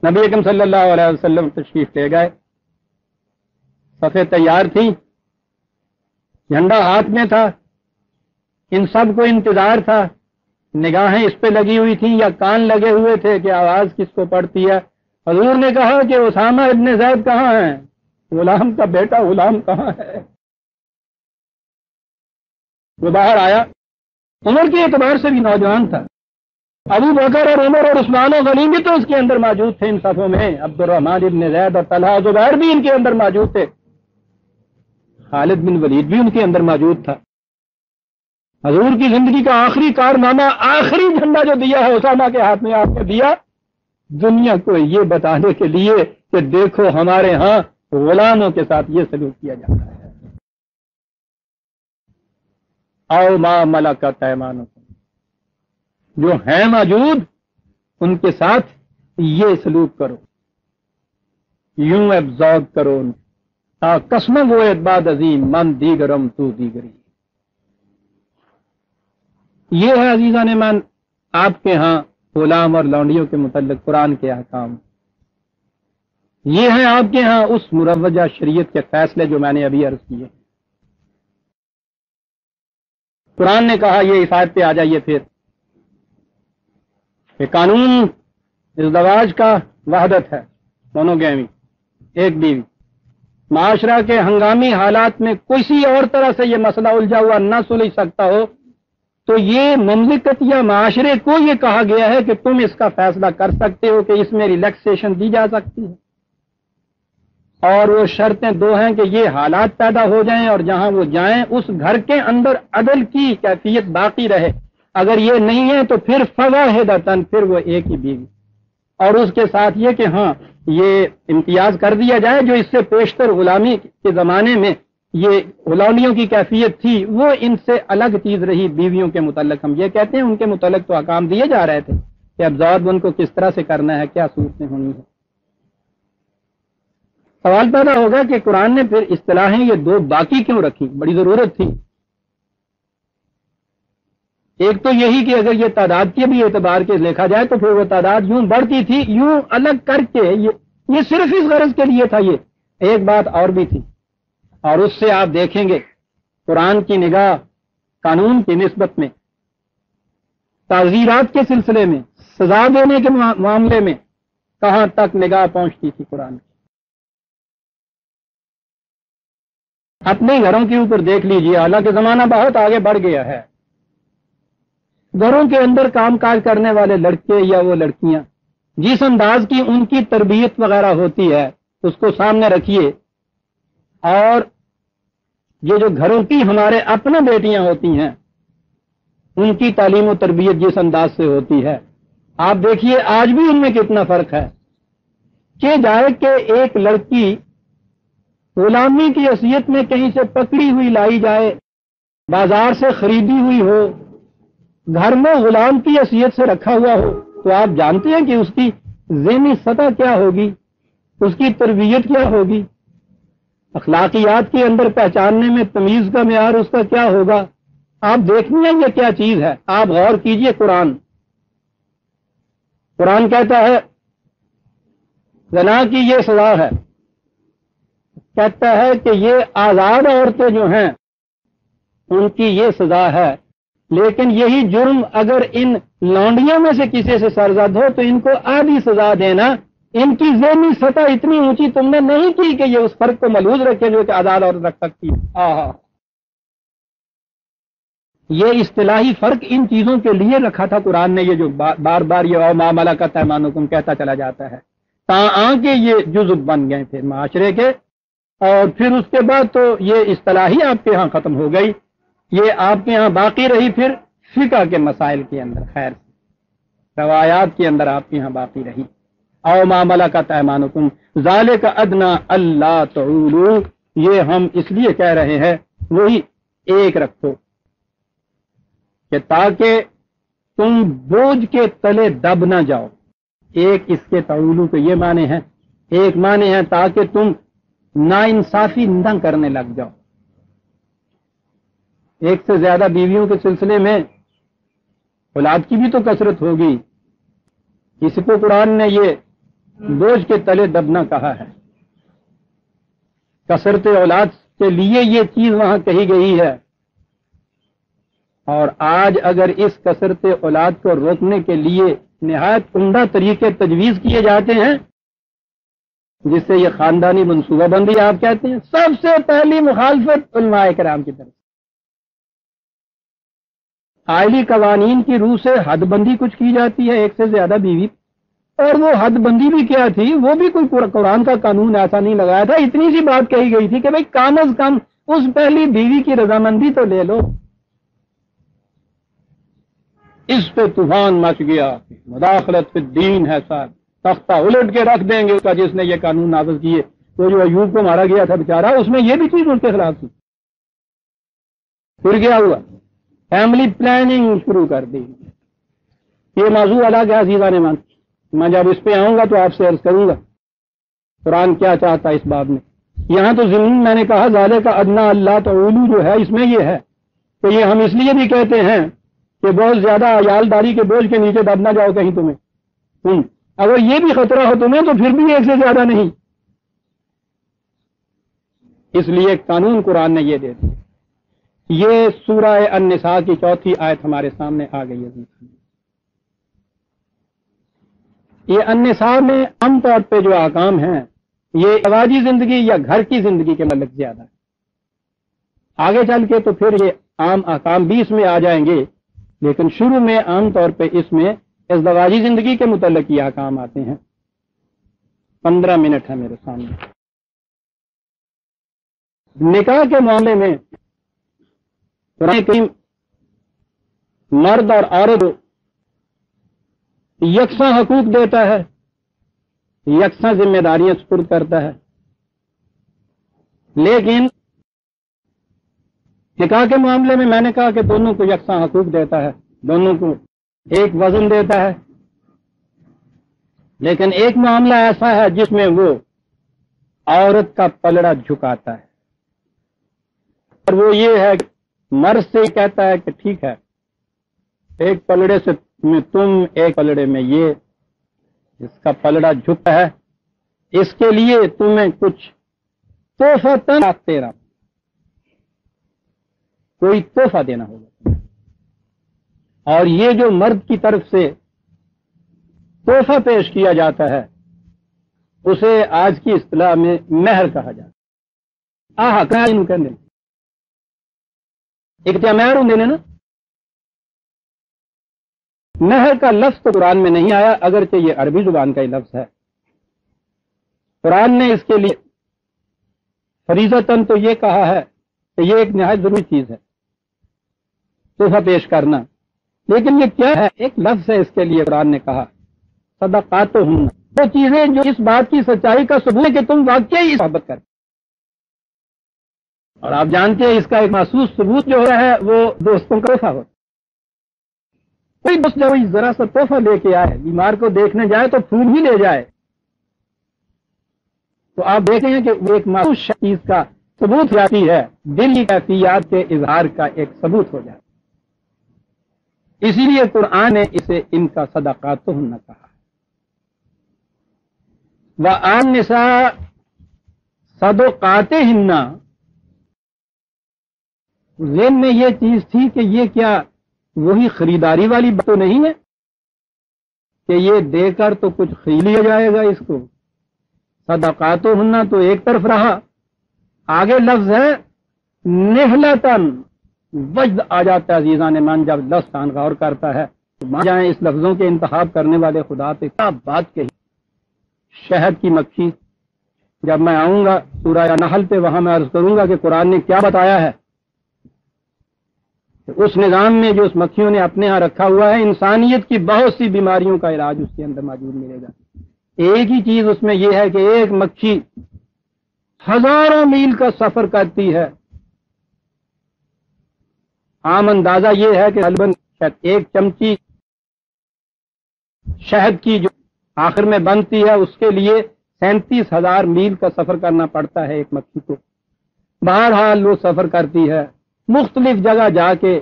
نبی اکرم صلی اللہ علیہ وسلم تشریف لے گئے، صفیں تیار تھی، جھنڈا ہاتھ میں تھا، ان سب کو انتظار تھا، نگاہیں اس پہ لگی ہوئی تھیں یا کان لگے ہوئے تھے کہ آواز کس کو پڑتی ہے۔ حضور نے کہا کہ اسامہ ابن زید کہاں ہیں؟ غلام کا بیٹا غلام کہاں ہے؟ وہ باہر آیا، عمر کے اعتبار سے بھی نوجوان تھا، ابو بکر اور عمر اور عثمان و غنی بھی تو اس کے اندر موجود تھے ان صفوں میں، عبد الرحمن ابن زید اور طلحہ زبیر بھی ان کے اندر موجود تھے، خالد بن ولید بھی ان کے اندر موجود تھا۔ حضور کی زندگی کا آخری کارنامہ، آخری جھنڈا جو دیا ہے اسامہ کے ہاتھ میں آپ نے دیا، دنیا کو یہ بتانے کے لیے کہ دیکھو ہمارے ہاں غلاموں کے ساتھ یہ سلوک کیا جاتا ہے۔ او ما ملکت ایمانکم، جو ہیں موجود ان کے ساتھ یہ سلوک کرو، یوں ابزاد کرو، تا قسم گوید بعد عظیم من دیگرم تو دیگری۔ یہ ہے عزیزان من آپ کے ہاں غلام اور لونڈیوں کے متعلق قرآن کے احکام، یہ ہے آپ کے ہاں اس مروجہ شریعت کے فیصلے جو میں نے ابھی عرض کیے۔ قرآن نے کہا یہ عفایت پہ آ جائیے پھر کہ قانون ازدواج کا وحدت ہے، مونوگیمی، ایک بیوی۔ معاشرہ کے ہنگامی حالات میں کسی اور طرح سے یہ مسئلہ الجھا ہوا نہ سلجھ سکتا ہو تو یہ مملکت یا معاشرے کو یہ کہا گیا ہے کہ تم اس کا فیصلہ کر سکتے ہو کہ اس میں ریلیکسیشن دی جا سکتی ہے، اور وہ شرطیں دو ہیں کہ یہ حالات پیدا ہو جائیں اور جہاں وہ جائیں اس گھر کے اندر عدل کی کیفیت باقی رہے، اگر یہ نہیں ہے تو پھر فواحدۃ، پھر وہ ایک ہی بیوی، اور اس کے ساتھ یہ کہ ہاں یہ امتیاز کر دیا جائے جو اس سے پیشتر غلامی کے زمانے میں یہ غلامیوں کی کیفیت تھی وہ ان سے الگ چیز رہی۔ بیویوں کے متعلق ہم یہ کہتے ہیں ان کے متعلق تو احکام دیے جا رہے تھے کہ ابزارب ان کو کس طرح سے کرنا ہے، کیا صورتیں ہونی ہے۔ سوال پیدا ہوگا کہ قرآن نے پھر اصطلاحیں یہ دو باقی کیوں رکھی، بڑی ضرورت تھی۔ ایک تو یہی کہ اگر یہ تعداد کے بھی اعتبار کے دیکھا جائے تو پھر وہ تعداد یوں بڑھتی تھی، یوں الگ کر کے یہ صرف اس غرض کے لیے تھا۔ یہ ایک بات اور بھی تھی، اور اس سے آپ دیکھیں گے قرآن کی نگاہ قانون کی نسبت میں، تعزیرات کے سلسلے میں، سزا دینے کے معاملے میں کہاں تک نگاہ پہنچتی تھی قرآن کی۔ اپنے گھروں کے اوپر دیکھ لیجیے، حالانکہ زمانہ بہت آگے بڑھ گیا ہے، گھروں کے اندر کام کاج کرنے والے لڑکے یا وہ لڑکیاں جس انداز کی ان کی تربیت وغیرہ ہوتی ہے اس کو سامنے رکھیے، اور یہ جو گھروں کی ہمارے اپنا بیٹیاں ہوتی ہیں ان کی تعلیم و تربیت جس انداز سے ہوتی ہے، آپ دیکھیے آج بھی ان میں کتنا فرق ہے کہ جائے کہ ایک لڑکی غلامی کی حیثیت میں کہیں سے پکڑی ہوئی لائی جائے، بازار سے خریدی ہوئی ہو، گھر میں غلام کی حیثیت سے رکھا ہوا ہو، تو آپ جانتے ہیں کہ اس کی ذہنی سطح کیا ہوگی، اس کی تربیت کیا ہوگی، اخلاقیات کے اندر پہچاننے میں تمیز کا معیار اس کا کیا ہوگا۔ آپ دیکھیں یہ کیا چیز ہے، آپ غور کیجئے۔ قرآن کہتا ہے زنا کی یہ سزا ہے، کہتا ہے کہ یہ آزاد عورتیں جو ہیں ان کی یہ سزا ہے، لیکن یہی جرم اگر ان لونڈیوں میں سے کسی سے سرزد ہو تو ان کو آدھی سزا دینا۔ ان کی ذہنی سطح اتنی اونچی تم نے نہیں کی کہ یہ اس فرق کو ملحوظ رکھے جو کہ آزاد عورت رکھ سکتی ہے۔ یہ اصطلاحی فرق ان چیزوں کے لیے رکھا تھا قرآن نے، یہ جو بار بار یہ ما ملکت ایمانکم کہتا چلا جاتا ہے، تاں کہ یہ جزء بن گئے تھے معاشرے کے، اور پھر اس کے بعد تو یہ اصطلاحی آپ کے ہاں ختم ہو گئی، یہ آپ کے ہاں باقی رہی پھر فقہ کے مسائل کے اندر، خیر روایات کے اندر آپ کے ہاں باقی رہی۔ او ما ملکت ایمانکم ذالک ادنی اللہ تعولوا، یہ ہم اس لیے کہہ رہے ہیں وہی ایک رکھو کہ تاکہ تم بوجھ کے تلے دب نہ جاؤ۔ ایک اس کے تعولو کے یہ معنی ہے، ایک معنی ہے تاکہ تم ناانصافی نہ کرنے لگ جاؤ۔ ایک سے زیادہ بیویوں کے سلسلے میں اولاد کی بھی تو کثرت ہوگی، اس کو قرآن نے یہ بوجھ کے تلے دبنا کہا ہے۔ کثرت اولاد کے لیے یہ چیز وہاں کہی گئی ہے، اور آج اگر اس کثرت اولاد کو روکنے کے لیے نہایت عمدہ طریقے تجویز کیے جاتے ہیں جس سے یہ خاندانی منصوبہ بندی آپ کہتے ہیں، سب سے پہلی مخالفت علماء کرام کی طرف، آئلی قوانین کی روح سے حد بندی کچھ کی جاتی ہے ایک سے زیادہ بیوی، اور وہ حد بندی بھی کیا تھی، وہ بھی کوئی قرآن کا قانون ایسا نہیں لگایا تھا، اتنی سی بات کہی گئی تھی کہ بھئی کم از کم اس پہلی بیوی کی رضامندی تو لے لو۔ اس پہ طوفان مچ گیا، مداخلت فی الدین ہے صاحب، تختہ الٹ کے رکھ دیں گے اس کا جس نے یہ قانون نافذ کیے۔ تو جو ایوب کو مارا گیا تھا بیچارہ، اس میں یہ بھی چیز ان کے خلاف تھی۔ پھر کیا ہوا، فیملی پلاننگ شروع کر دی۔ یہ موضوع الگ ہے عزیزان ایمان، میں جب اس پہ آؤں گا تو آپ سے عرض کروں گا قرآن کیا چاہتا ہے اس باب میں۔ یہاں تو ضمن میں نے کہا ذالک ادنی اللہ تعولوا جو ہے، اس میں یہ ہے کہ یہ ہم اس لیے بھی کہتے ہیں کہ بہت زیادہ عیالداری کے بوجھ کے نیچے دب نہ جاؤ کہیں تمہیں، اگر یہ بھی خطرہ ہو تمہیں تو پھر بھی ایک سے زیادہ نہیں، اس لیے قانون قرآن نے یہ دے دیا۔ یہ سورہ النساء کی 4 آیت ہمارے سامنے آ گئی ہے۔ یہ النساء میں عام طور پہ جو احکام ہیں یہ ازواجی زندگی یا گھر کی زندگی کے متعلق زیادہ ہے، آگے چل کے تو پھر یہ عام احکام بھی اس میں آ جائیں گے، لیکن شروع میں عام طور پہ اس میں ازدواجی زندگی کے متعلق یہ احکام آتے ہیں۔ 15 منٹ ہے میرے سامنے۔ نکاح کے معاملے میں قرآن کریم مرد اور عورت یکساں حقوق دیتا ہے، یکساں ذمہ داریاں سپرد کرتا ہے، لیکن نکاح کے معاملے میں نے کہا کہ دونوں کو یکساں حقوق دیتا ہے، دونوں کو ایک وزن دیتا ہے، لیکن ایک معاملہ ایسا ہے جس میں وہ عورت کا پلڑا جھکاتا ہے، اور وہ یہ ہے کہ مرد سے کہتا ہے کہ ٹھیک ہے ایک پلڑے سے میں تم، ایک پلڑے میں یہ، اس کا پلڑا جھکا ہے، اس کے لیے تمہیں کچھ تحفہ تیرا کوئی تحفہ دینا ہوگا، اور یہ جو مرد کی طرف سے تحفہ پیش کیا جاتا ہے اسے آج کی اصطلاح میں مہر کہا جاتا ہے۔ ایک مہر ہوں نا مہر کا لفظ تو قرآن میں نہیں آیا، اگرچہ یہ عربی زبان کا ہی لفظ ہے۔ قرآن نے اس کے لیے فریضتاً تو یہ کہا ہے کہ یہ ایک نہایت ضروری چیز ہے تحفہ پیش کرنا، لیکن یہ کیا ہے؟ ایک لفظ ہے اس کے لیے قرآن نے کہا صدقاتہم، وہ چیزیں جو اس بات کی سچائی کا ثبوت ہے کہ تم واقعی محبت کرتے۔ اور آپ جانتے ہیں اس کا ایک محسوس ثبوت جو ہے وہ دوستوں کا تحفہ ہوتا ہے۔ کوئی دوست جب ذرا سا تحفہ لے کے آئے، بیمار کو دیکھنے جائے تو پھول ہی لے جائے، تو آپ دیکھیں ہیں کہ وہ ایک محسوس چیز کا ثبوت جاتی ہے، دل کی کیفیات کے اظہار کا ایک ثبوت ہو جاتا ہے۔ اسی لیے قرآن نے اسے ان کا صدقاتہن کہا۔ وَآن نساء صدقاتہن، ذہن میں یہ چیز تھی کہ یہ کیا وہی خریداری والی بات تو نہیں ہے کہ یہ دے کر تو کچھ خرید لیا جائے گا اس کو؟ صدقاتہن تو ایک طرف رہا، آگے لفظ ہے نہلتن، وجد آ جاتا ہے عزیزان مان، جب لفظ کان غور کرتا ہے تو مان جائیں اس لفظوں کے انتخاب کرنے والے خدا پہ کیا بات کہی۔ شہد کی مکھی، جب میں آؤں گا سورہ نحل پہ وہاں میں عرض کروں گا کہ قرآن نے کیا بتایا ہے، اس نظام میں جو اس مکھیوں نے اپنے ہاں رکھا ہوا ہے، انسانیت کی بہت سی بیماریوں کا علاج اس کے اندر موجود ملے گا۔ ایک ہی چیز اس میں یہ ہے کہ ایک مکھی ہزاروں میل کا سفر کرتی ہے۔ عام اندازہ یہ ہے کہ غالباً ایک چمچی شہد کی جو آخر میں بنتی ہے اس کے لیے 37,000 میل کا سفر کرنا پڑتا ہے ایک مکھی کو۔ بہرحال وہ سفر کرتی ہے، مختلف جگہ جا کے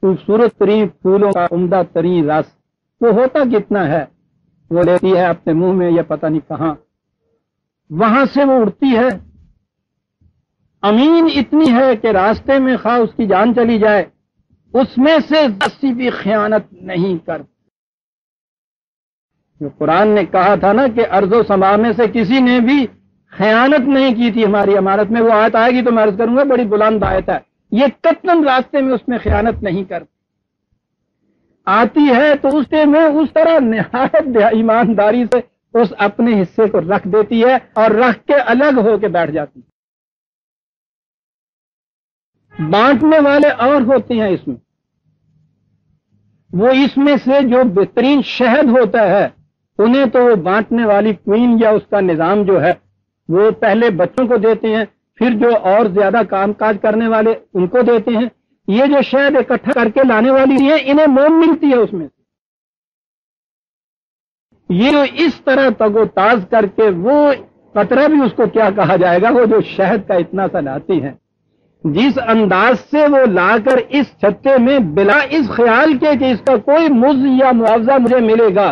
خوبصورت ترین پھولوں کا عمدہ ترین رس، وہ ہوتا کتنا ہے، وہ لیتی ہے اپنے منہ میں یا پتہ نہیں کہاں، وہاں سے وہ اڑتی ہے، امین اتنی ہے کہ راستے میں خواہ اس کی جان چلی جائے اس میں سے ذرا بھی خیانت نہیں کرتی۔ جو قرآن نے کہا تھا نا کہ ارض و سما میں سے کسی نے بھی خیانت نہیں کی تھی ہماری امانت میں، وہ آیت آئے گی تو میں عرض کروں گا، بڑی بلند آیت ہے، یہ قطعاً راستے میں اس میں خیانت نہیں کرتی، آتی ہے تو اس میں اس طرح نہایت ایمانداری سے اس اپنے حصے کو رکھ دیتی ہے اور رکھ کے الگ ہو کے بیٹھ جاتی ہے۔ بانٹنے والے اور ہوتے ہیں اس میں، وہ اس میں سے جو بہترین شہد ہوتا ہے انہیں تو وہ بانٹنے والی کوئین یا اس کا نظام جو ہے وہ پہلے بچوں کو دیتے ہیں، پھر جو اور زیادہ کام کاج کرنے والے ان کو دیتے ہیں۔ یہ جو شہد اکٹھا کر کے لانے والی ہیں انہیں موم ملتی ہے اس میں سے، یہ جو اس طرح تگ و تاز کر کے وہ قطرہ بھی اس کو کیا کہا جائے گا، وہ جو شہد کا اتنا سا لاتی ہے، جس انداز سے وہ لا کر اس چھتے میں بلا اس خیال کے کہ اس کا کوئی مزد یا معاوضہ مجھے ملے گا،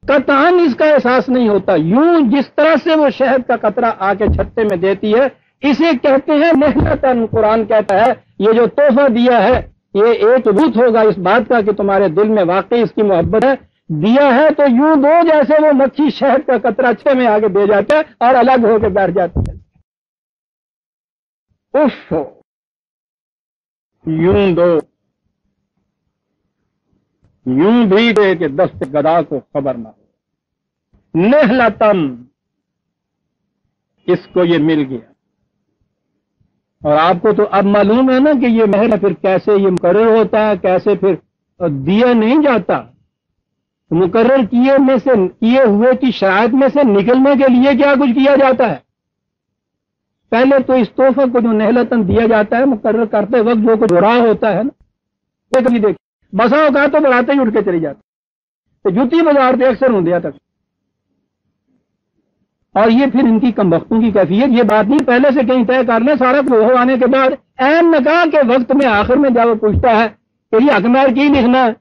قطعاً اس کا احساس نہیں ہوتا، یوں جس طرح سے وہ شہد کا قطرہ آ کے چھتے میں دیتی ہے، اسے کہتے ہیں نہلتن۔ قرآن کہتا ہے یہ جو تحفہ دیا ہے یہ ایک ثبوت ہوگا اس بات کا کہ تمہارے دل میں واقعی اس کی محبت ہے، دیا ہے تو یوں دو جیسے وہ مکھی شہد کا قطرہ چھتے میں آگے دے جاتا ہے اور الگ ہو کے بیٹھ جاتی ہے۔ اف، یوں دو، یوں بھی دے کہ دست گدا کو خبر نہ ہو۔ نہلتن، اس کو یہ مل گیا۔ اور آپ کو تو اب معلوم ہے نا کہ یہ مہر پھر کیسے یہ مقرر ہوتا ہے، کیسے پھر دیا نہیں جاتا، مقرر کیے ہوئے کی شرائط میں سے نکلنے کے لیے کیا کچھ کیا جاتا ہے۔ پہلے تو اس تحفے کو جو نہلتن دیا جاتا ہے مقرر کرتے وقت جو کچھ ہو رہا ہوتا ہے نا، وہ کبھی دیکھ بسا اوقات تو بڑھاتے ہی اٹھ کے چلی جاتی، تو جوتی بازار دے اکثر ہوں دیا تک۔ اور یہ پھر ان کی کمبختوں کی کیفیت، یہ بات نہیں پہلے سے کہیں طے کر لیں، سارا کچھ ہو آنے کے بعد عین نکاح کے وقت میں آخر میں جب وہ پوچھتا ہے کہ یہ حکمار کی لکھنا ہے،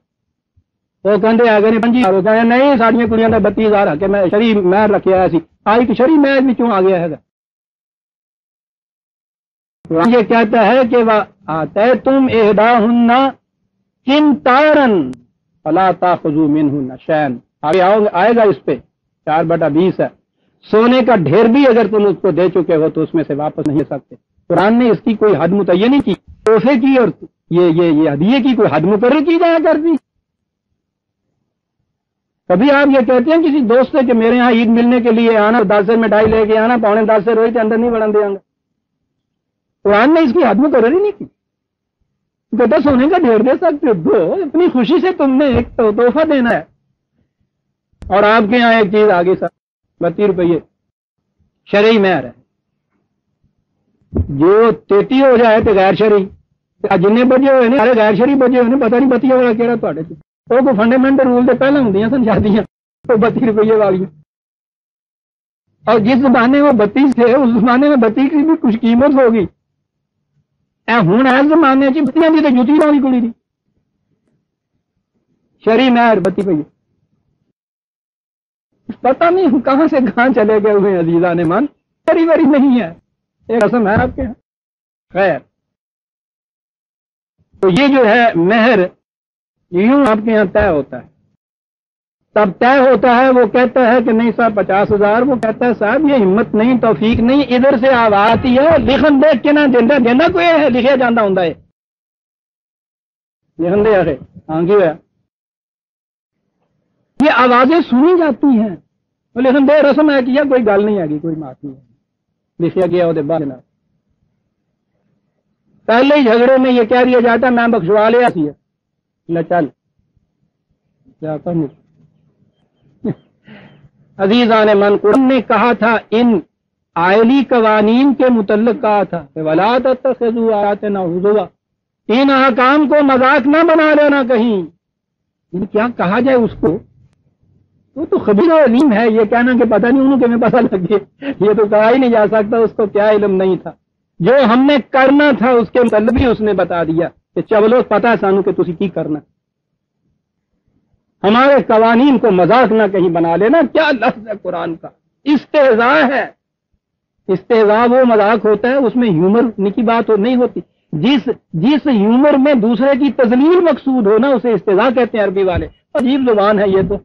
وہ کہتے اگر 25,000 ہوتا ہے، نہیں ساڑیاں کڑیاں کا 32,000 کہ میں شری مہر رکھا ایسی آئی تو شری مہر بھی کیوں آ گیا ہے۔ یہ کہتا ہے کہ وہ آتے تم احداہن قنطارا فلا تاخذوا منہ شیئا، آگے آئے گا اس پہ 4/20 ہے، سونے کا ڈھیر بھی اگر تم اس کو دے چکے ہو تو اس میں سے واپس نہیں لے سکتے۔ قرآن نے اس کی کوئی حد متعین نہیں کی، تحفے کی اور یہ ہدیے کی کوئی حد مقرر کی جایا کرتی، کبھی آپ یہ کہتے ہیں کسی دوست سے کہ میرے یہاں عید ملنے کے لیے آنا، 10 سے مٹھائی لے کے آنا، 9:45 سے روئی کے اندر نہیں بڑھن دیا گا؟ قرآن نے اس کی حد مقرر ہی نہیں کی. بیٹا سونے کا ڈھیر دے سکتے دو، اپنی خوشی سے تم نے ایک تحفہ دینا ہے. اور آپ کے یہاں ایک چیز آگے سر 32 روپئے شرعی مہر ہے. جو 33 ہو جائے تو غیر شرعی، جن بجے ہوئے سارے غیر شرعی بجے ہوئے، پتہ نہیں 32 والا کہڑا تھوڑے سے وہ کوئی فنڈامنٹل رول تو پہلے ہوں سن شادیاں تو 32 روپئے والی. اور جس زمانے میں 32 تھے اس زمانے میں 32 کی بھی کچھ قیمت ہوگی. ہوں اس زمانے کی بتیاں کی تو جتی والی کڑی تھی. شرعی مہر 32 روپئے. پتہ نہیں کہاں سے کہاں چلے گئے ہوئے عزیزاں نے من. بڑی بڑی نہیں ہے، ایک رسم ہے آپ کے یہاں. خیر، تو یہ جو ہے مہر یوں آپ کے یہاں طے ہوتا ہے. تب طے ہوتا ہے، وہ کہتا ہے کہ نہیں صاحب 50,000، وہ کہتا ہے صاحب یہ ہمت نہیں، توفیق نہیں، ادھر سے آواز آتی ہے لکھن دیکھ کے نہ دینا کوئی ہے، لکھیا جانا ہوں لکھن دے آگے آگے ہوا یہ آوازیں سنی جاتی ہیں. وہ لکھن دے رسم ہے کیا، کوئی گل نہیں آگی، کوئی بات نہیں ہے، لکھیا گیا وہ بعد پہلے ہی جھگڑے میں یہ کہہ دیا جاتا میں بخشوا لیا سی نہ چل جاتا مجھے. عزیزان من، قرآن نے کہا تھا ان آئلی قوانین کے متعلق کہا تھا کہ وَلَا تَتَّخِذُوا آیَاتِنَا ہُزُوًا، ان احکام کو مذاق نہ بنا لینا کہیں. کیا کہا جائے اس کو؟ وہ تو خبیر و علیم ہے، یہ کہنا کہ پتہ نہیں انہوں کے میں پتہ لگے، یہ تو کہا ہی نہیں جا سکتا اس کو کیا علم نہیں تھا. جو ہم نے کرنا تھا اس کے متعلق بھی اس نے بتا دیا کہ چلو پتا ہے سانو کہ تسی کی کرنا. ہمارے قوانین کو مذاق نہ کہیں بنا لینا. کیا لفظ ہے قرآن کا، استہزاء ہے. استہزاء وہ مذاق ہوتا ہے اس میں ہیومر کی بات نہیں ہوتی. جس ہیومر میں دوسرے کی تذلیل مقصود ہو نا اسے استہزاء کہتے ہیں عربی والے. عجیب زبان ہے یہ تو،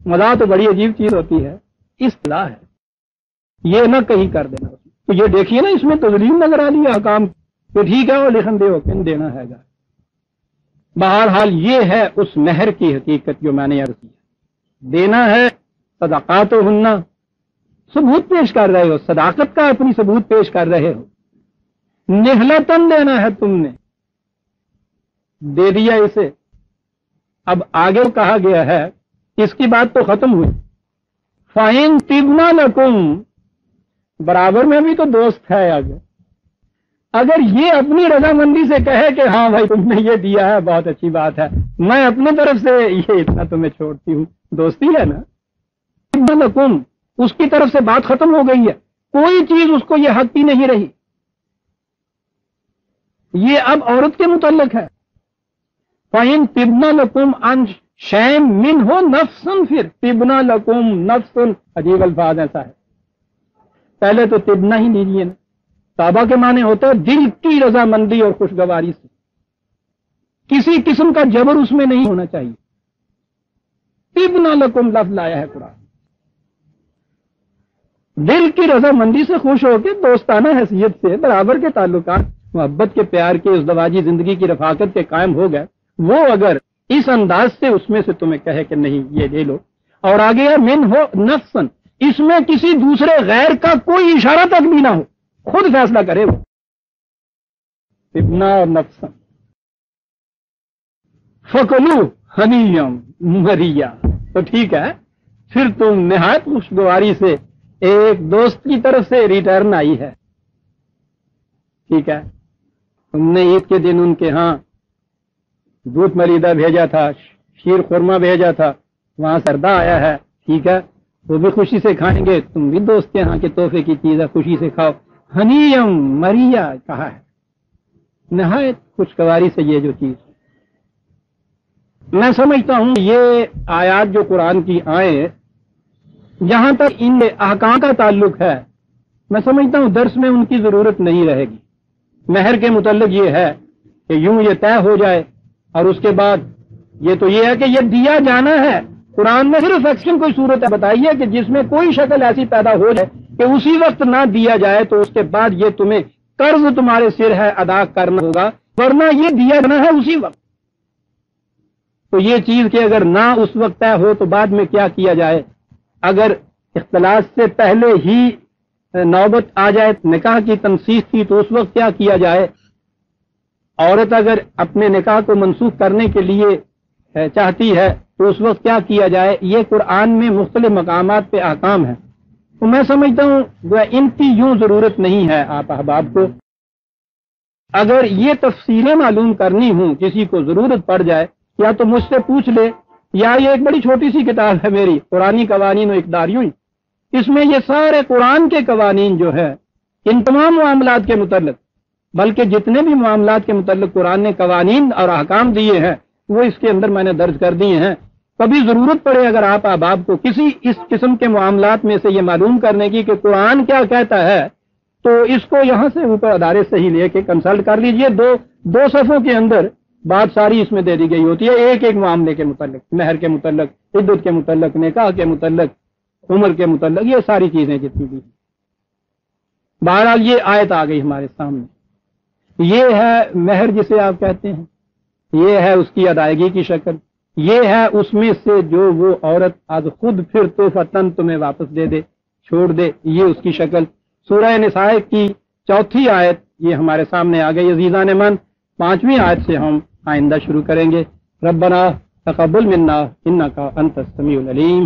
مذاق تو بڑی عجیب چیز ہوتی ہے. استہزاء ہے یہ نہ کہیں کر دینا. تو یہ دیکھیے نا اس میں تذلیل نظر آ رہی ہے حکام تو ٹھیک ہے وہ لکھن دے ہو کن دینا ہے گا. بہرحال یہ ہے اس مہر کی حقیقت جو میں نے عرض کی. دینا ہے صدقات و ہننا، ثبوت پیش کر رہے ہو، صداقت کا اپنی ثبوت پیش کر رہے ہو. نہلتن دینا ہے، تم نے دے دیا اسے. اب آگے کہا گیا ہے، اس کی بات تو ختم ہوئی. فَإِن طِبْنَ لَكُمْ، برابر میں بھی تو دوست ہے. اگر یہ اپنی رضامندی سے کہے کہ ہاں بھائی تم نے یہ دیا ہے بہت اچھی بات ہے، میں اپنی طرف سے یہ اتنا تمہیں چھوڑتی ہوں، دوستی ہے نا. لکم اس کی طرف سے بات ختم ہو گئی ہے، کوئی چیز اس کو یہ حق ہی نہیں رہی. یہ اب عورت کے متعلق ہے. فَإِن طِبْنَ لَكُمْ عَنْ شَيْءٍ مِّنْهُ نَفْسٌ، پھر طِبْنَ لَكُمْ نَفْسٌ عجیب الفاظ ایسا ہے. پہلے تو طبنا ہی لیجیے نا. طابہ کے معنی ہوتا ہے دل کی رضامندی اور خوشگواری سے، کسی قسم کا جبر اس میں نہیں ہونا چاہیے. طبنا لکم لفظ لایا ہے قرآن. دل کی رضامندی سے خوش ہو کے دوستانہ حیثیت سے برابر کے تعلقات، محبت کے پیار کے اس دواجی زندگی کی رفاقت کے قائم ہو گئے. وہ اگر اس انداز سے اس میں سے تمہیں کہے کہ نہیں یہ لے لو، اور آگے ہے من ہو نفسن، اس میں کسی دوسرے غیر کا کوئی اشارہ تک بھی نہ ہو، خود فیصلہ کرے وہ. ابنا اور نفسن فکلو ہنیم مریا، تو ٹھیک ہے پھر تم نہایت خوشگواری سے ایک دوست کی طرف سے ریٹرن آئی ہے. ٹھیک ہے، تم نے عید کے دن ان کے ہاں دودھ ملیدہ بھیجا تھا، شیر خورما بھیجا تھا، وہاں سردہ آیا ہے. ٹھیک ہے، وہ بھی خوشی سے کھائیں گے، تم بھی دوست کے ہاں کے تحفے کی چیز ہے خوشی سے کھاؤ. ہنیم مریا کہا ہے، نہایت خوشگواری سے یہ جو چیز. میں سمجھتا ہوں یہ آیات جو قرآن کی آئیں، جہاں تک ان احکام کا تعلق ہے، میں سمجھتا ہوں درس میں ان کی ضرورت نہیں رہے گی. مہر کے متعلق یہ ہے کہ یوں یہ طے ہو جائے، اور اس کے بعد یہ تو یہ ہے کہ یہ دیا جانا ہے. قرآن میں صرف ایکشن کوئی صورت بتائی ہے کہ جس میں کوئی شکل ایسی پیدا ہو جائے کہ اسی وقت نہ دیا جائے تو اس کے بعد یہ تمہیں قرض تمہارے سر ہے ادا کرنا ہوگا، ورنہ یہ دیا جانا ہے اسی وقت. تو یہ چیز کہ اگر نہ اس وقت طے ہو تو بعد میں کیا کیا جائے، اگر اختلاط سے پہلے ہی نوبت آ جائے نکاح کی تنسیخ کی تو اس وقت کیا کیا جائے، عورت اگر اپنے نکاح کو منسوخ کرنے کے لیے چاہتی ہے تو اس وقت کیا کیا جائے، یہ قرآن میں مختلف مقامات پہ احکام ہیں۔ تو میں سمجھتا ہوں ان کی یوں ضرورت نہیں ہے آپ احباب کو، اگر یہ تفصیلیں معلوم کرنی ہوں، کسی کو ضرورت پڑ جائے یا تو مجھ سے پوچھ لے، یا یہ ایک بڑی چھوٹی سی کتاب ہے میری قرآنی قوانین و اقداریوں، اس میں یہ سارے قرآن کے قوانین جو ہے ان تمام معاملات کے متعلق، بلکہ جتنے بھی معاملات کے متعلق قرآن نے قوانین اور احکام دیے ہیں وہ اس کے اندر میں نے درج کر دیے ہیں۔ کبھی ضرورت پڑے اگر آپ احباب کو کسی اس قسم کے معاملات میں سے یہ معلوم کرنے کی کہ قرآن کیا کہتا ہے، تو اس کو یہاں سے اوپر ادارے سے ہی لے کے کنسلٹ کر لیجئے۔ دو صفحوں کے اندر بات ساری اس میں دے دی گئی ہوتی ہے، ایک ایک معاملے کے متعلق، مہر کے متعلق، عدت کے متعلق، نکاح کے متعلق، عمر کے متعلق، یہ ساری چیزیں جتنی بھی۔ بہرحال یہ آیت آ گئی ہمارے سامنے، یہ ہے مہر جسے آپ کہتے ہیں، یہ ہے اس کی ادائیگی کی شکل، یہ ہے اس میں سے جو وہ عورت از خود پھر توفتن تمہیں واپس دے دے، چھوڑ دے، یہ اس کی شکل۔ سورہ نساء کی 4 آیت یہ ہمارے سامنے آ گئی عزیزان من۔ 5ویں آیت سے ہم آئندہ شروع کریں گے۔ ربنا تقبل منا انک انت السمیع العلیم۔